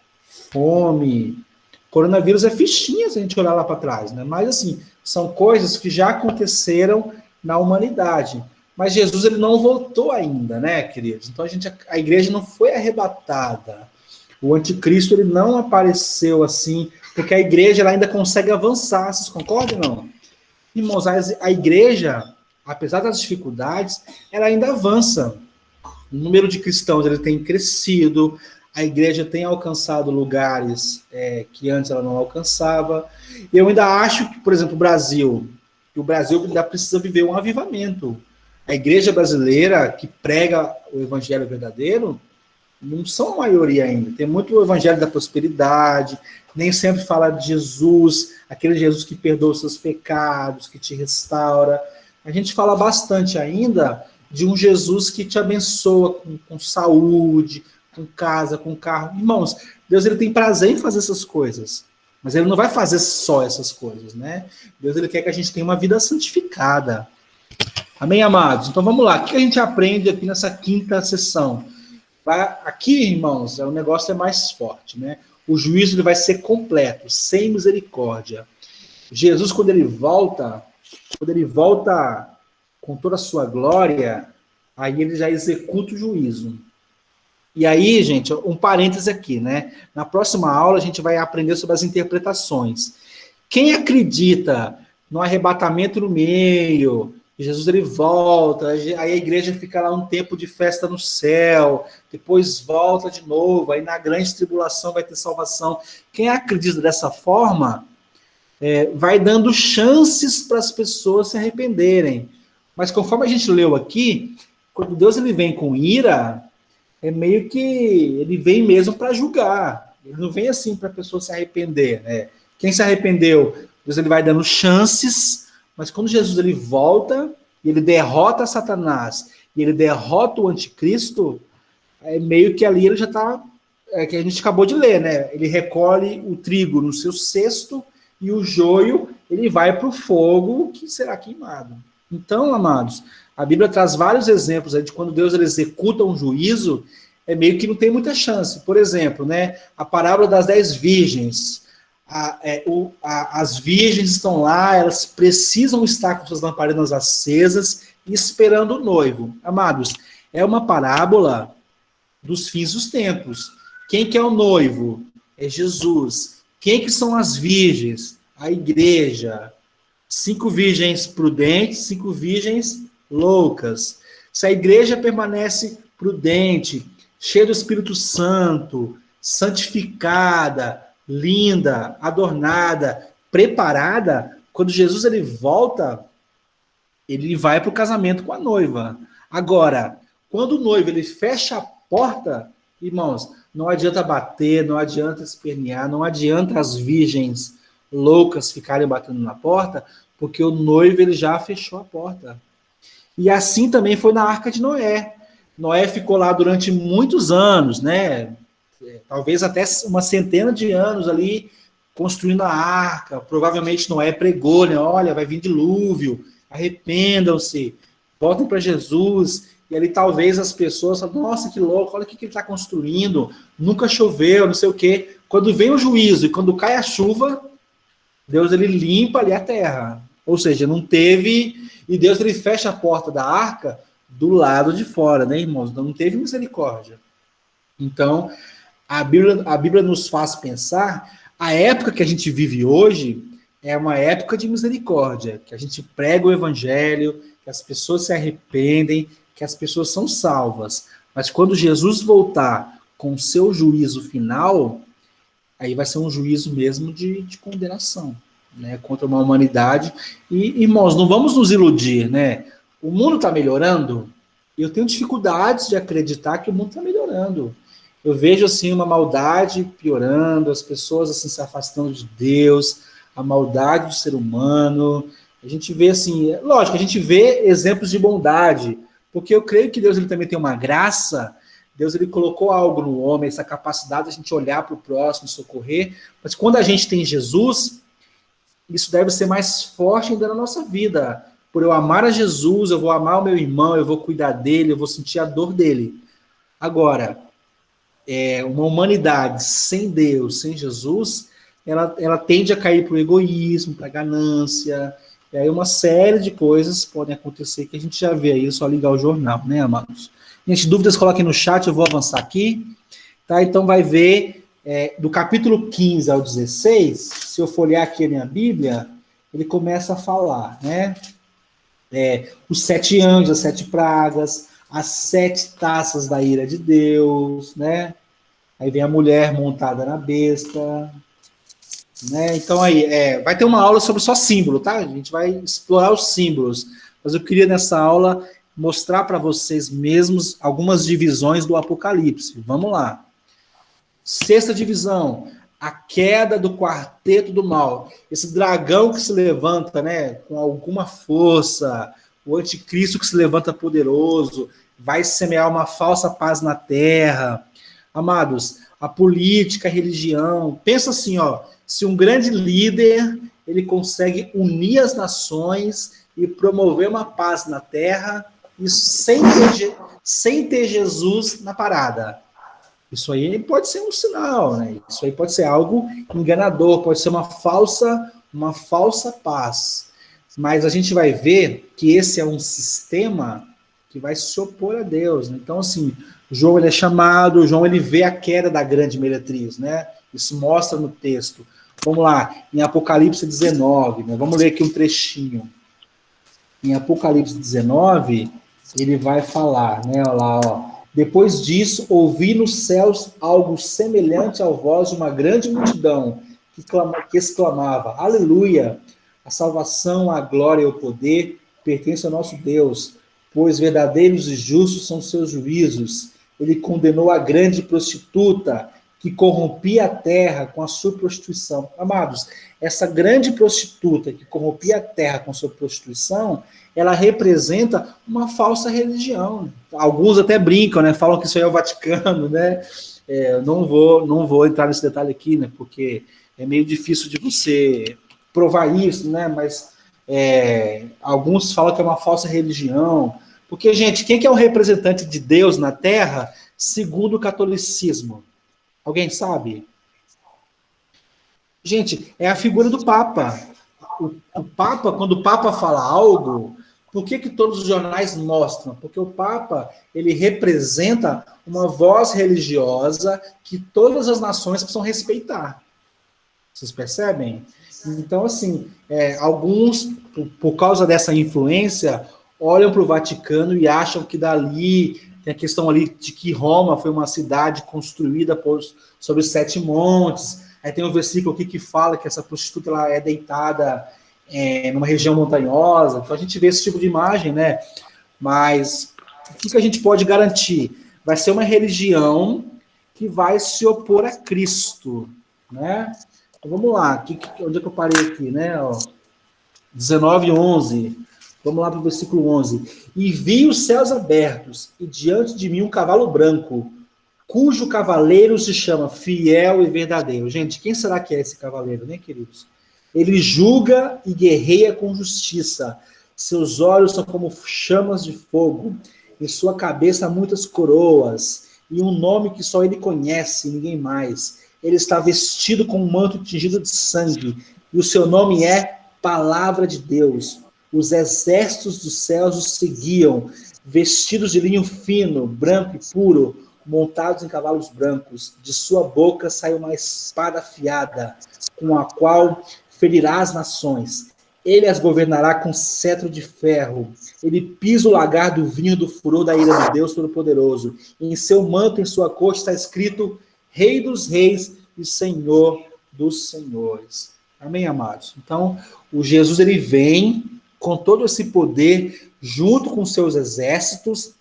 fome. Coronavírus é fichinha se a gente olhar lá para trás, né? Mas, assim, são coisas que já aconteceram na humanidade. Mas Jesus, ele não voltou ainda, né, queridos? Então, a igreja não foi arrebatada. O anticristo, ele não apareceu assim, porque a igreja ela ainda consegue avançar. Vocês concordam ou não? Irmãos, a igreja, apesar das dificuldades, ela ainda avança. O número de cristãos ele tem crescido, a igreja tem alcançado lugares que antes ela não alcançava. Eu ainda acho que, por exemplo, o Brasil ainda precisa viver um avivamento. A igreja brasileira que prega o evangelho verdadeiro não são a maioria ainda. Tem muito o evangelho da prosperidade, nem sempre fala de Jesus, aquele Jesus que perdoa os seus pecados, que te restaura. A gente fala bastante ainda de um Jesus que te abençoa com saúde, com casa, com carro. Irmãos, Deus ele tem prazer em fazer essas coisas, mas ele não vai fazer só essas coisas, né? Deus ele quer que a gente tenha uma vida santificada. Amém, amados? Então vamos lá. O que a gente aprende aqui nessa quinta sessão? Aqui, irmãos, o negócio é mais forte, né? O juízo ele vai ser completo, sem misericórdia. Jesus, quando ele volta com toda a sua glória, aí ele já executa o juízo. E aí, gente, um parêntese aqui, né? Na próxima aula a gente vai aprender sobre as interpretações. Quem acredita no arrebatamento no meio, Jesus ele volta, aí a igreja fica lá um tempo de festa no céu, depois volta de novo, aí na grande tribulação vai ter salvação. Quem acredita dessa forma, vai dando chances para as pessoas se arrependerem. Mas conforme a gente leu aqui, quando Deus ele vem com ira, é meio que ele vem mesmo para julgar. Ele não vem assim para a pessoa se arrepender, né? Quem se arrependeu, Deus ele vai dando chances, mas quando Jesus ele volta e ele derrota Satanás e ele derrota o anticristo, é meio que ali ele já está, que a gente acabou de ler, né? Ele recolhe o trigo no seu cesto e o joio ele vai para o fogo que será queimado. Então, amados, a Bíblia traz vários exemplos aí de quando Deus ele executa um juízo, é meio que não tem muita chance. Por exemplo, né, a parábola das 10 virgens. As virgens estão lá, elas precisam estar com suas lamparinas acesas, esperando o noivo. Amados, é uma parábola dos fins dos tempos. Quem que é o noivo? É Jesus. Quem que são as virgens? A igreja. 5 virgens prudentes, 5 virgens loucas. Se a igreja permanece prudente, cheia do Espírito Santo, santificada, linda, adornada, preparada, quando Jesus ele volta, ele vai para o casamento com a noiva. Agora, quando o noivo ele fecha a porta, irmãos, não adianta bater, não adianta espernear, não adianta as virgens loucas ficarem batendo na porta, porque o noivo ele já fechou a porta. E assim também foi na Arca de Noé. Noé ficou lá durante muitos anos, né? Talvez até uma centena de anos ali, construindo a arca. Provavelmente Noé pregou, né? Olha, vai vir dilúvio, arrependam-se, voltem para Jesus. E ali talvez as pessoas falam, nossa, que louco, olha o que ele está construindo, nunca choveu, não sei o quê. Quando vem o juízo e quando cai a chuva, Deus ele limpa ali a terra. Ou seja, não teve... E Deus ele fecha a porta da arca do lado de fora, né, irmãos? Não teve misericórdia. Então, a Bíblia nos faz pensar, a época que a gente vive hoje é uma época de misericórdia, que a gente prega o evangelho, que as pessoas se arrependem, que as pessoas são salvas. Mas quando Jesus voltar com o seu juízo final, aí vai ser um juízo mesmo de condenação, né, contra uma humanidade. E, irmãos, não vamos nos iludir, né? O mundo está melhorando, e eu tenho dificuldades de acreditar que o mundo está melhorando. Eu vejo, assim, uma maldade piorando, as pessoas, assim, se afastando de Deus, a maldade do ser humano. A gente vê, assim, lógico, a gente vê exemplos de bondade, porque eu creio que Deus ele também tem uma graça. Deus ele colocou algo no homem, essa capacidade de a gente olhar para o próximo, socorrer, mas quando a gente tem Jesus, isso deve ser mais forte ainda na nossa vida. Por eu amar a Jesus, eu vou amar o meu irmão, eu vou cuidar dele, eu vou sentir a dor dele. Agora, uma humanidade sem Deus, sem Jesus, ela tende a cair para o egoísmo, para a ganância, e aí uma série de coisas podem acontecer que a gente já vê aí, só ligar o jornal, né, amados? Gente, dúvidas, coloquem no chat, eu vou avançar aqui. Tá? Então vai ver, do capítulo 15 ao 16, se eu folhear aqui a minha Bíblia, ele começa a falar, né? Os 7 anjos, as 7 pragas, as 7 taças da ira de Deus, né? Aí vem a mulher montada na besta, né? Então aí, vai ter uma aula sobre só símbolo, tá? A gente vai explorar os símbolos, mas eu queria nessa aula mostrar para vocês mesmos algumas divisões do Apocalipse. Vamos lá. 6ª divisão, a queda do quarteto do mal. Esse dragão que se levanta, né, com alguma força, o anticristo que se levanta poderoso, vai semear uma falsa paz na terra. Amados, a política, a religião. Pensa assim, ó, se um grande líder, ele consegue unir as nações e promover uma paz na terra, Isso sem ter Jesus na parada. Isso aí pode ser um sinal, né? Isso aí pode ser algo enganador, pode ser uma falsa paz. Mas a gente vai ver que esse é um sistema que vai se opor a Deus, né? Então, assim, João ele é chamado, João ele vê a queda da grande meretriz, né? Isso mostra no texto. Vamos lá, em Apocalipse 19, né? Vamos ler aqui um trechinho. Em Apocalipse 19, ele vai falar, né? Olha lá, ó. Depois disso, ouvi nos céus algo semelhante à voz de uma grande multidão que exclamava: Aleluia! A salvação, a glória e o poder pertencem ao nosso Deus, pois verdadeiros e justos são seus juízos. Ele condenou a grande prostituta que corrompia a terra com a sua prostituição. Amados, essa grande prostituta que corrompia a terra com a sua prostituição, ela representa uma falsa religião. Alguns até brincam, né? Falam que isso aí é o Vaticano, né? Não vou entrar nesse detalhe aqui, né? Porque é meio difícil de você provar isso, né? Mas alguns falam que é uma falsa religião. Porque, gente, quem que é o representante de Deus na Terra segundo o catolicismo? Alguém sabe? Gente, é a figura do Papa. O Papa, quando o Papa fala algo, por que todos os jornais mostram? Porque o Papa, ele representa uma voz religiosa que todas as nações precisam respeitar. Vocês percebem? Então, assim, alguns, por causa dessa influência, olham para o Vaticano e acham que dali, tem a questão ali de que Roma foi uma cidade construída sobre os 7 montes. Aí tem um versículo aqui que fala que essa prostituta ela é deitada numa região montanhosa. Então a gente vê esse tipo de imagem, né? Mas o que a gente pode garantir? Vai ser uma religião que vai se opor a Cristo, né? Então, vamos lá, onde é que eu parei aqui, né? 19:11. Vamos lá para o versículo 11. E vi os céus abertos, e diante de mim um cavalo branco, cujo cavaleiro se chama Fiel e Verdadeiro. Gente, quem será que é esse cavaleiro, né, queridos? Ele julga e guerreia com justiça. Seus olhos são como chamas de fogo. Em sua cabeça há muitas coroas, e um nome que só ele conhece, ninguém mais. Ele está vestido com um manto tingido de sangue, e o seu nome é Palavra de Deus. Os exércitos dos céus os seguiam, vestidos de linho fino, branco e puro, montados em cavalos brancos. De sua boca sai uma espada afiada, com a qual ferirá as nações. Ele as governará com cetro de ferro. Ele pisa o lagar do vinho do furor da ira de Deus Todo-Poderoso. Em seu manto, em sua coxa, está escrito Rei dos Reis e Senhor dos Senhores. Amém, amados? Então, o Jesus, ele vem com todo esse poder, junto com seus exércitos.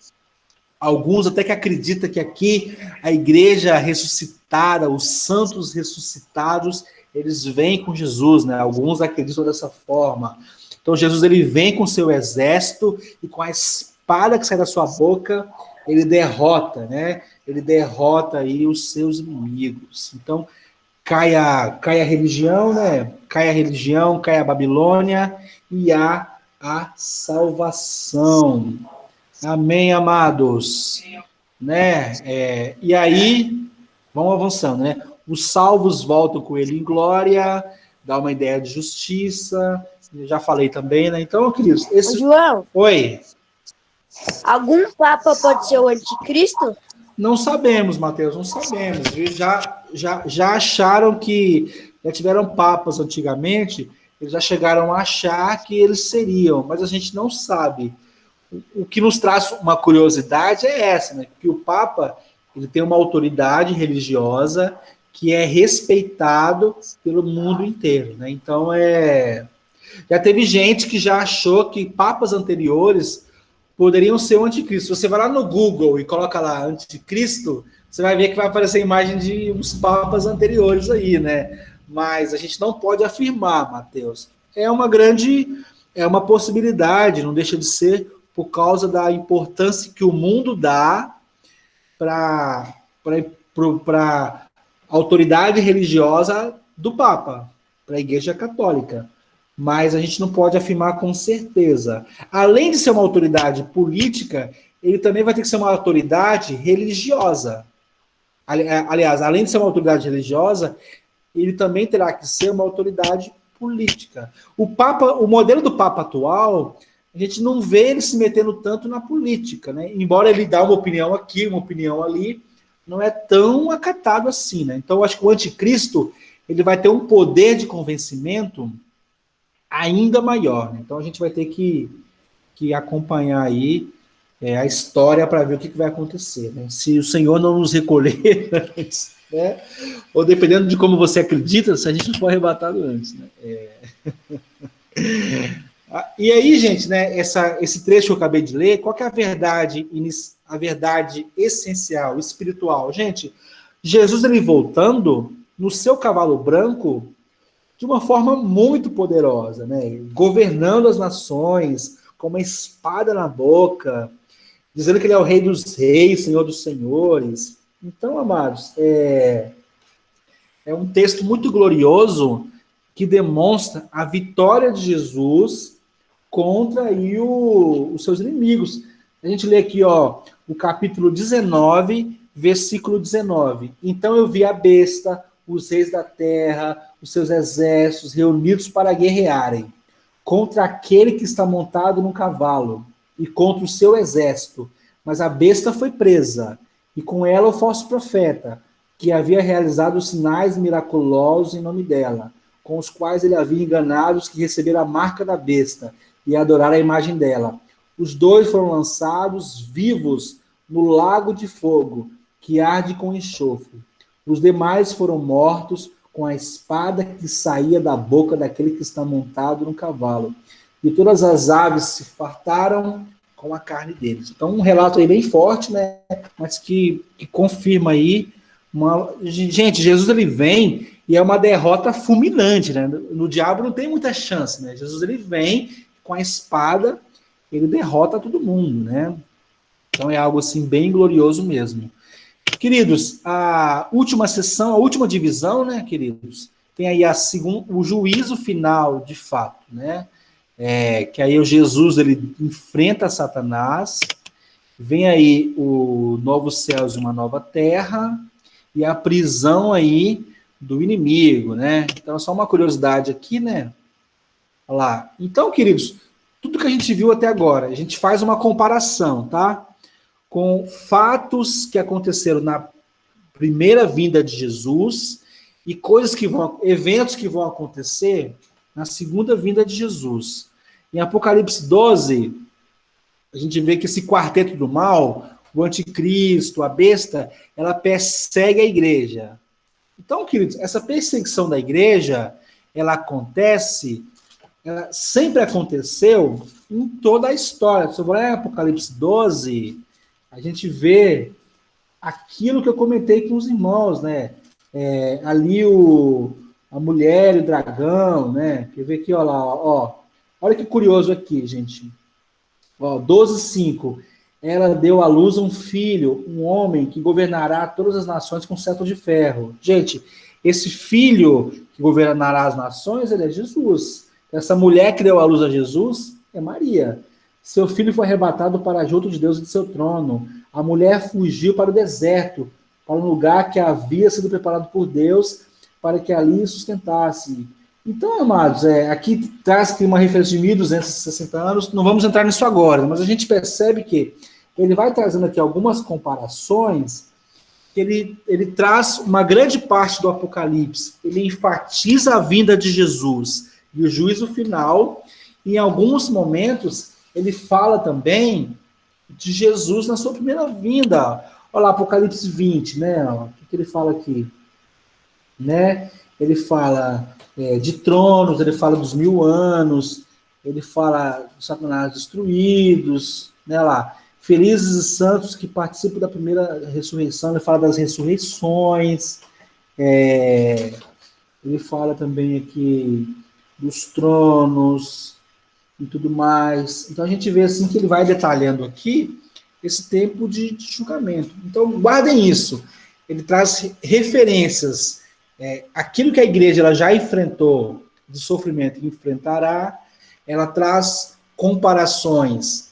Alguns até que acreditam que aqui a igreja ressuscitada, os santos ressuscitados, eles vêm com Jesus, né? Alguns acreditam dessa forma. Então Jesus ele vem com seu exército e com a espada que sai da sua boca, ele derrota, né? Ele derrota aí os seus inimigos. Então cai a religião, né? Cai a religião, cai a Babilônia e há a salvação. Amém, amados. Né? E aí, vamos avançando, né? Os salvos voltam com ele em glória, dá uma ideia de justiça, eu já falei também, né? Então, queridos, esse... João. Oi. Algum papa pode ser o anticristo? Não sabemos, Mateus, não sabemos. Eles já acharam que... Já tiveram papas antigamente, eles já chegaram a achar que eles seriam, mas a gente não sabe. O que nos traz uma curiosidade é essa, né? Que o Papa ele tem uma autoridade religiosa que é respeitado pelo mundo inteiro, né? Então já teve gente que já achou que papas anteriores poderiam ser o anticristo. Você vai lá no Google e coloca lá anticristo, você vai ver que vai aparecer a imagem de uns papas anteriores aí, né? Mas a gente não pode afirmar, Mateus. É uma possibilidade, não deixa de ser por causa da importância que o mundo dá para a autoridade religiosa do Papa, para a Igreja Católica. mas a gente não pode afirmar com certeza. Além de ser uma autoridade política, ele também vai ter que ser uma autoridade religiosa. Aliás, além de ser uma autoridade religiosa, ele também terá que ser uma autoridade política. O modelo do Papa atual, a gente não vê ele se metendo tanto na política, né? Embora ele dê uma opinião aqui, uma opinião ali, não é tão acatado assim, né? Então, eu acho que o anticristo, ele vai ter um poder de convencimento ainda maior, né? Então, a gente vai ter que acompanhar aí a história para ver o que vai acontecer, né? Se o Senhor não nos recolher, né? Ou dependendo de como você acredita, se a gente não for arrebatado antes, né? E aí, gente, né, esse trecho que eu acabei de ler, qual que é a verdade essencial, espiritual? Gente, Jesus, ele voltando no seu cavalo branco de uma forma muito poderosa, né? Governando as nações, com uma espada na boca, dizendo que ele é o rei dos reis, senhor dos senhores. Então, amados, é um texto muito glorioso que demonstra a vitória de Jesus contra aí os seus inimigos. A gente lê aqui, ó, o capítulo 19, versículo 19. Então eu vi a besta, os reis da terra, os seus exércitos reunidos para guerrearem contra aquele que está montado no cavalo e contra o seu exército. Mas a besta foi presa, e com ela o falso profeta, que havia realizado sinais miraculosos em nome dela, com os quais ele havia enganado os que receberam a marca da besta e adoraram a imagem dela. Os dois foram lançados vivos no lago de fogo, que arde com enxofre. Os demais foram mortos com a espada que saía da boca daquele que está montado no cavalo. E todas as aves se fartaram com a carne deles. Então, um relato aí bem forte, né? Mas que confirma aí Gente, Jesus, ele vem e é uma derrota fulminante, né? No diabo não tem muita chance, né? Jesus, ele vem com a espada, ele derrota todo mundo, né? Então é algo assim bem glorioso mesmo. Queridos, a última sessão, a última divisão, né, queridos? Tem aí o juízo final, de fato, né? Que aí o Jesus, ele enfrenta Satanás, vem aí o novo céus e uma nova terra, e a prisão aí do inimigo, né? Então, só uma curiosidade aqui, né? Olha lá. Então, queridos, tudo que a gente viu até agora, a gente faz uma comparação, tá? Com fatos que aconteceram na primeira vinda de Jesus e eventos que vão acontecer na segunda vinda de Jesus. Em Apocalipse 12, a gente vê que esse quarteto do mal, o anticristo, a besta, ela persegue a igreja. Então, queridos, essa perseguição da igreja, ela sempre aconteceu em toda a história. Se eu olhar em Apocalipse 12, a gente vê aquilo que eu comentei com os irmãos, né? Ali a mulher e o dragão, né? Quer ver aqui, ó lá, ó. Olha que curioso aqui, gente. Ó, 12:5. Ela deu à luz um filho, um homem que governará todas as nações com cetro de ferro. Gente, esse filho que governará as nações, ele é Jesus. Essa mulher que deu à luz a Jesus é Maria. Seu filho foi arrebatado para junto de Deus e de seu trono. A mulher fugiu para o deserto, para um lugar que havia sido preparado por Deus, para que ali sustentasse. Então, amados, aqui traz aqui uma referência de 1.260 anos, não vamos entrar nisso agora, mas a gente percebe que ele vai trazendo aqui algumas comparações, que ele traz uma grande parte do Apocalipse, ele enfatiza a vinda de Jesus e o juízo final, e em alguns momentos ele fala também de Jesus na sua primeira vinda. Olha lá, Apocalipse 20, né? O que ele fala aqui? Né? Ele fala de tronos, ele fala dos 1000 anos, ele fala dos Satanás destruídos, né? Lá, felizes e santos que participam da primeira ressurreição, ele fala das ressurreições, ele fala também aqui dos tronos e tudo mais. Então a gente vê assim que ele vai detalhando aqui esse tempo de julgamento. Então guardem isso. Ele traz referências, aquilo que a igreja ela já enfrentou de sofrimento enfrentará, ela traz comparações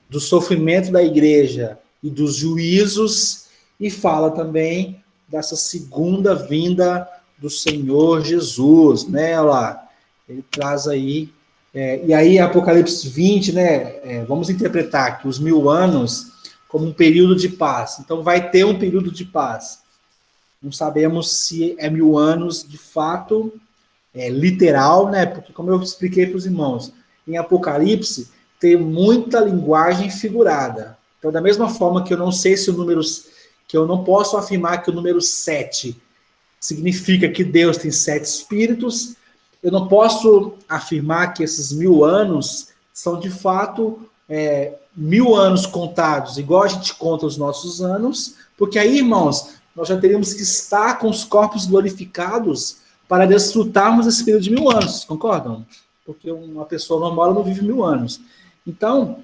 do sofrimento da igreja e dos juízos, e fala também dessa segunda vinda do Senhor Jesus, né? Olha lá, ele traz aí, e aí Apocalipse 20, né? Vamos interpretar aqui os 1000 anos como um período de paz. Então vai ter um período de paz. Não sabemos se é 1000 anos de fato, literal, né? Porque como eu expliquei para os irmãos, em Apocalipse tem muita linguagem figurada. Então, da mesma forma que eu não sei se o número, que eu não posso afirmar que o número 7 significa que Deus tem 7 espíritos, eu não posso afirmar que esses 1000 anos são de fato 1000 anos contados, igual a gente conta os nossos anos, porque aí, irmãos, nós já teríamos que estar com os corpos glorificados para desfrutarmos esse período de 1000 anos, concordam? Porque uma pessoa normal não vive 1000 anos. Então,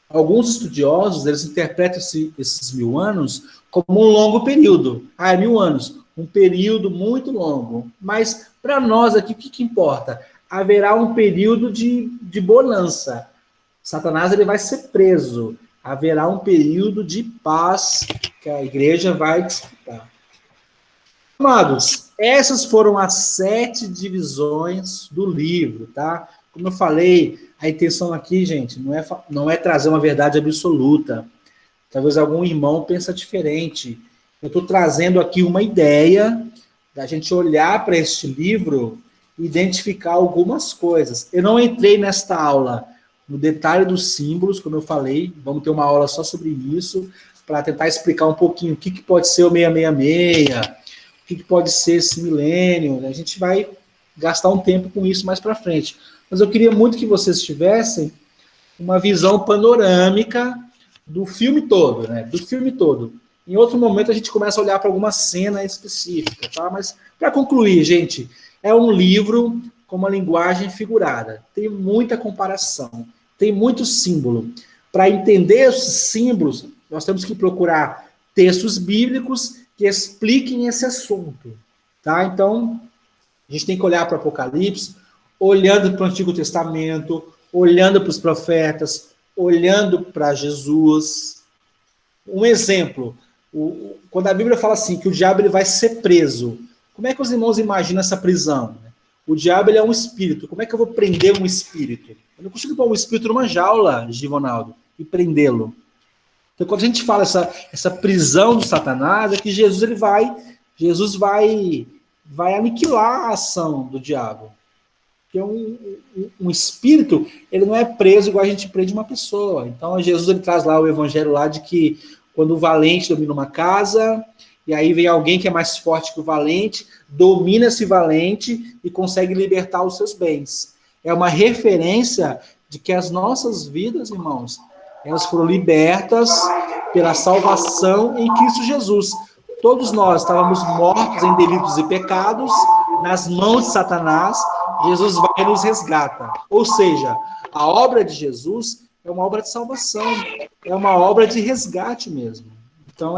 alguns estudiosos, eles interpretam esses 1000 anos como um longo período. É 1000 anos, um período muito longo. Mas, para nós aqui, o que importa? Haverá um período de bonança. Satanás ele vai ser preso. Haverá um período de paz que a igreja vai desfrutar. Amados, essas foram as 7 divisões do livro, tá? Como eu falei, a intenção aqui, gente, não é trazer uma verdade absoluta. Talvez algum irmão pense diferente. Eu estou trazendo aqui uma ideia da gente olhar para este livro e identificar algumas coisas. Eu não entrei nesta aula no detalhe dos símbolos, como eu falei, vamos ter uma aula só sobre isso, para tentar explicar um pouquinho o que pode ser o 666, o que pode ser esse milênio. A gente vai gastar um tempo com isso mais para frente. Mas eu queria muito que vocês tivessem uma visão panorâmica do filme todo, né? Do filme todo. Em outro momento a gente começa a olhar para alguma cena específica, tá? Mas para concluir, gente, é um livro com uma linguagem figurada. Tem muita comparação, tem muito símbolo. Para entender esses símbolos, nós temos que procurar textos bíblicos que expliquem esse assunto, tá? Então, a gente tem que olhar para o Apocalipse, olhando para o Antigo Testamento, olhando para os profetas, olhando para Jesus. Um exemplo, quando a Bíblia fala assim, que o diabo ele vai ser preso, como é que os irmãos imaginam essa prisão? O diabo ele é um espírito, como é que eu vou prender um espírito? Eu não consigo pôr um espírito numa jaula, Givonaldo, e prendê-lo. Então, quando a gente fala essa prisão do Satanás, é que Jesus vai aniquilar a ação do diabo. Porque um espírito, ele não é preso igual a gente prende uma pessoa. Então, Jesus ele traz lá o evangelho lá de que quando o valente domina uma casa, e aí vem alguém que é mais forte que o valente, domina esse valente e consegue libertar os seus bens. É uma referência de que as nossas vidas, irmãos, elas foram libertas pela salvação em Cristo Jesus. Todos nós estávamos mortos em delitos e pecados, nas mãos de Satanás, Jesus vai e nos resgata. Ou seja, a obra de Jesus é uma obra de salvação, é uma obra de resgate mesmo. Então,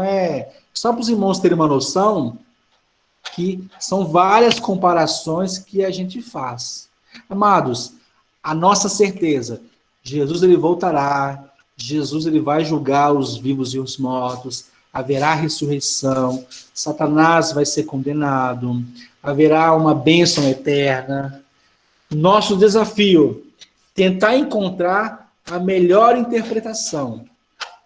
só para os irmãos terem uma noção que são várias comparações que a gente faz. Amados, a nossa certeza, Jesus ele voltará, Jesus ele vai julgar os vivos e os mortos, haverá ressurreição, Satanás vai ser condenado, haverá uma bênção eterna. Nosso desafio, tentar encontrar a melhor interpretação.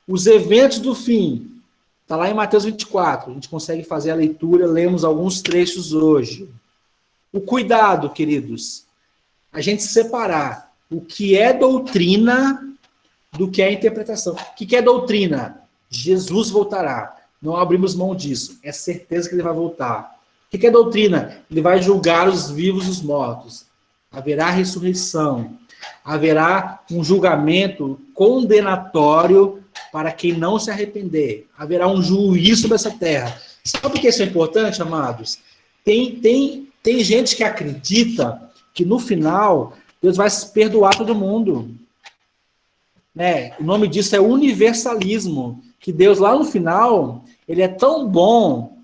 Os eventos do fim, está lá em Mateus 24, a gente consegue fazer a leitura, lemos alguns trechos hoje. O cuidado, queridos, a gente separar o que é doutrina do que é interpretação. O que é doutrina? Jesus voltará. Não abrimos mão disso. É certeza que ele vai voltar. O que é doutrina? Ele vai julgar os vivos e os mortos. Haverá ressurreição. Haverá um julgamento condenatório para quem não se arrepender. Haverá um juízo sobre essa terra. Sabe por que isso é importante, amados? Tem gente que acredita que no final Deus vai perdoar todo mundo. O nome disso é universalismo. Que Deus lá no final, ele é tão bom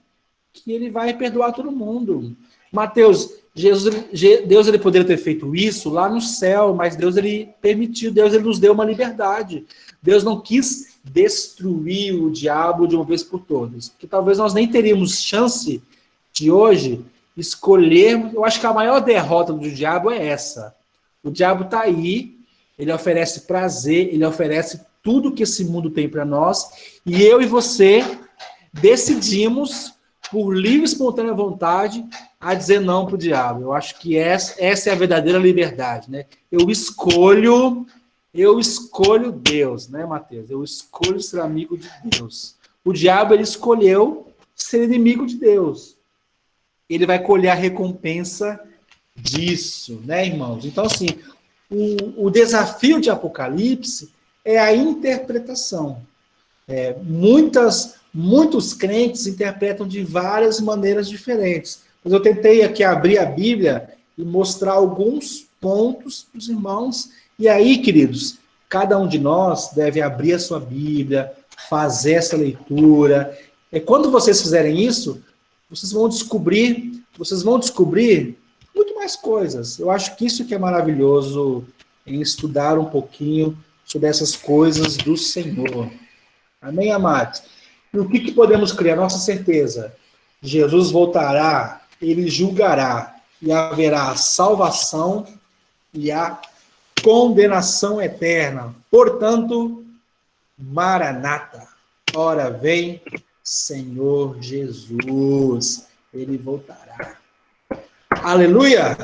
que ele vai perdoar todo mundo. Mateus, Deus ele poderia ter feito isso lá no céu, mas Deus ele permitiu, Deus ele nos deu uma liberdade. Deus não quis destruir o diabo de uma vez por todas, porque talvez nós nem teríamos chance de hoje escolhermos. Eu acho que a maior derrota do diabo é essa. O diabo está aí, ele oferece prazer, ele oferece tudo que esse mundo tem para nós, e eu e você decidimos, por livre e espontânea vontade, a dizer não para o diabo. Eu acho que essa é a verdadeira liberdade, né? Eu escolho Deus, né, Mateus? Eu escolho ser amigo de Deus. O diabo, ele escolheu ser inimigo de Deus. Ele vai colher a recompensa disso, né, irmãos? Então, assim, o desafio de Apocalipse é a interpretação. Muitos crentes interpretam de várias maneiras diferentes. Mas eu tentei aqui abrir a Bíblia e mostrar alguns pontos para os irmãos. E aí, queridos, cada um de nós deve abrir a sua Bíblia, fazer essa leitura. E quando vocês fizerem isso, vocês vão descobrir muito mais coisas. Eu acho que isso que é maravilhoso em estudar um pouquinho sobre essas coisas do Senhor. Amém, amados? E o que podemos criar? Nossa certeza. Jesus voltará, ele julgará, e haverá a salvação e a condenação eterna. Portanto, Maranata, ora vem, Senhor Jesus. Ele voltará. Aleluia!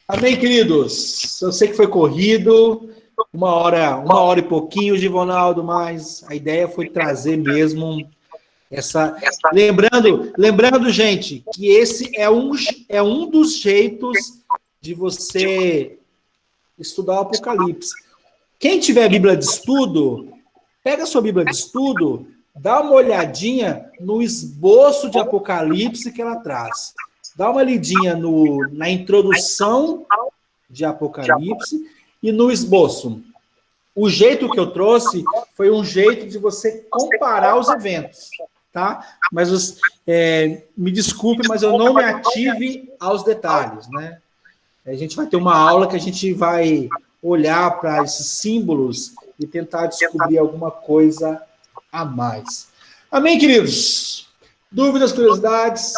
Amém, queridos? Eu sei que foi corrido, uma hora e pouquinho, Givonaldo, mas a ideia foi trazer mesmo essa... Lembrando, gente, que esse é um dos jeitos de você estudar o Apocalipse. Quem tiver Bíblia de estudo, pega a sua Bíblia de estudo, dá uma olhadinha no esboço de Apocalipse que ela traz. Dá uma lidinha na introdução de Apocalipse e no esboço. O jeito que eu trouxe foi um jeito de você comparar os eventos, tá? Mas me desculpe, mas eu não me ative aos detalhes, né? A gente vai ter uma aula que a gente vai olhar para esses símbolos e tentar descobrir alguma coisa a mais. Amém, queridos? Dúvidas, curiosidades?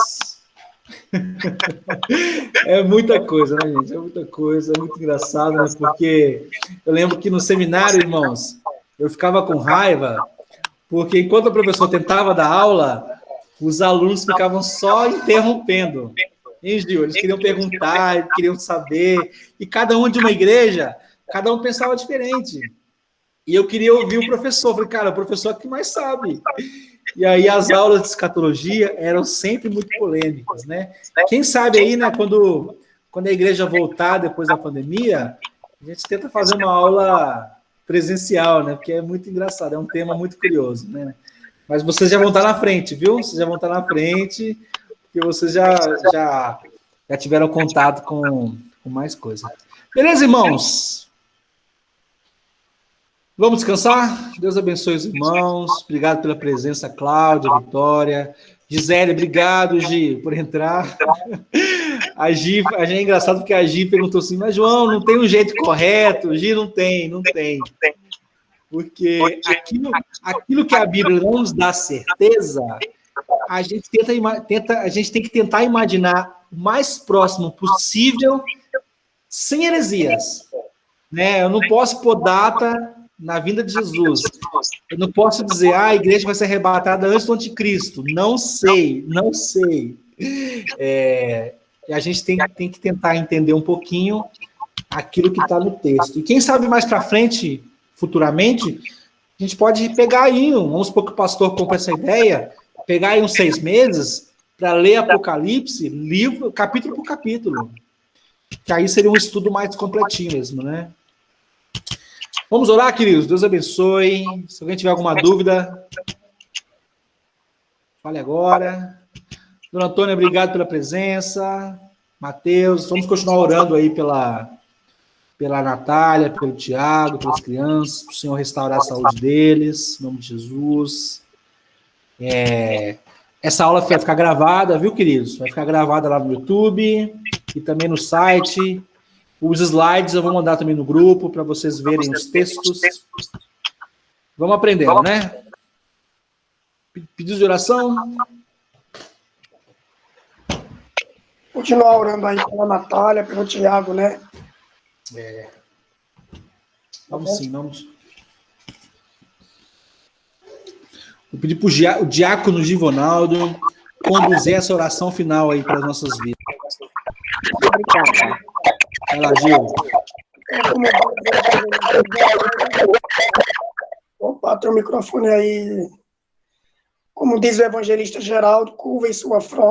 É muita coisa, né, gente? É muita coisa, é muito engraçado, né? Porque eu lembro que no seminário, irmãos, eu ficava com raiva, porque enquanto o professor tentava dar aula, os alunos ficavam só interrompendo. Hein, Gil? Eles queriam perguntar, queriam saber, e cada um de uma igreja, cada um pensava diferente. E eu queria ouvir o professor. Falei, cara, o professor é que mais sabe. E aí as aulas de escatologia eram sempre muito polêmicas, né? Quem sabe aí, né, quando a igreja voltar depois da pandemia, a gente tenta fazer uma aula presencial, né? Porque é muito engraçado, é um tema muito curioso, né? Mas vocês já vão estar na frente, viu? Vocês já vão estar na frente, porque vocês já tiveram contato com mais coisa. Beleza, irmãos? Vamos descansar? Deus abençoe os irmãos. Obrigado pela presença, Cláudia, Vitória. Gisele, obrigado, Gi, por entrar. A Gi é engraçado porque a Gi perguntou assim, mas João, não tem um jeito correto? Gi, não tem. Porque aquilo que a Bíblia não nos dá certeza, a gente tem que tentar imaginar o mais próximo possível, sem heresias. Né? Eu não posso pôr data na vinda de Jesus. Eu não posso dizer, a igreja vai ser arrebatada antes do anticristo. Não sei. E a gente tem que tentar entender um pouquinho aquilo que está no texto. E quem sabe mais para frente, futuramente, a gente pode pegar aí, vamos supor que o pastor compra essa ideia, pegar aí uns 6 meses para ler Apocalipse, livro, capítulo por capítulo. Que aí seria um estudo mais completinho mesmo, né? Vamos orar, queridos? Deus abençoe. Se alguém tiver alguma dúvida, fale agora. Dona Antônia, obrigado pela presença. Mateus, vamos continuar orando aí pela Natália, pelo Tiago, pelas crianças, para o Senhor restaurar a saúde deles, em nome de Jesus. Essa aula vai ficar gravada, viu, queridos? Vai ficar gravada lá no YouTube e também no site. Os slides eu vou mandar também no grupo para vocês verem os textos. Vamos aprendendo, né? Pedido de oração? Continuar orando aí pela Natália, pelo Tiago, né? Vamos sim, vamos. Vou pedir para o diácono Givonaldo conduzir essa oração final aí para as nossas vidas. Obrigada. Vai lá, Gil. Opa, tem o microfone aí. Como diz o evangelista Geraldo, curva em sua fronte.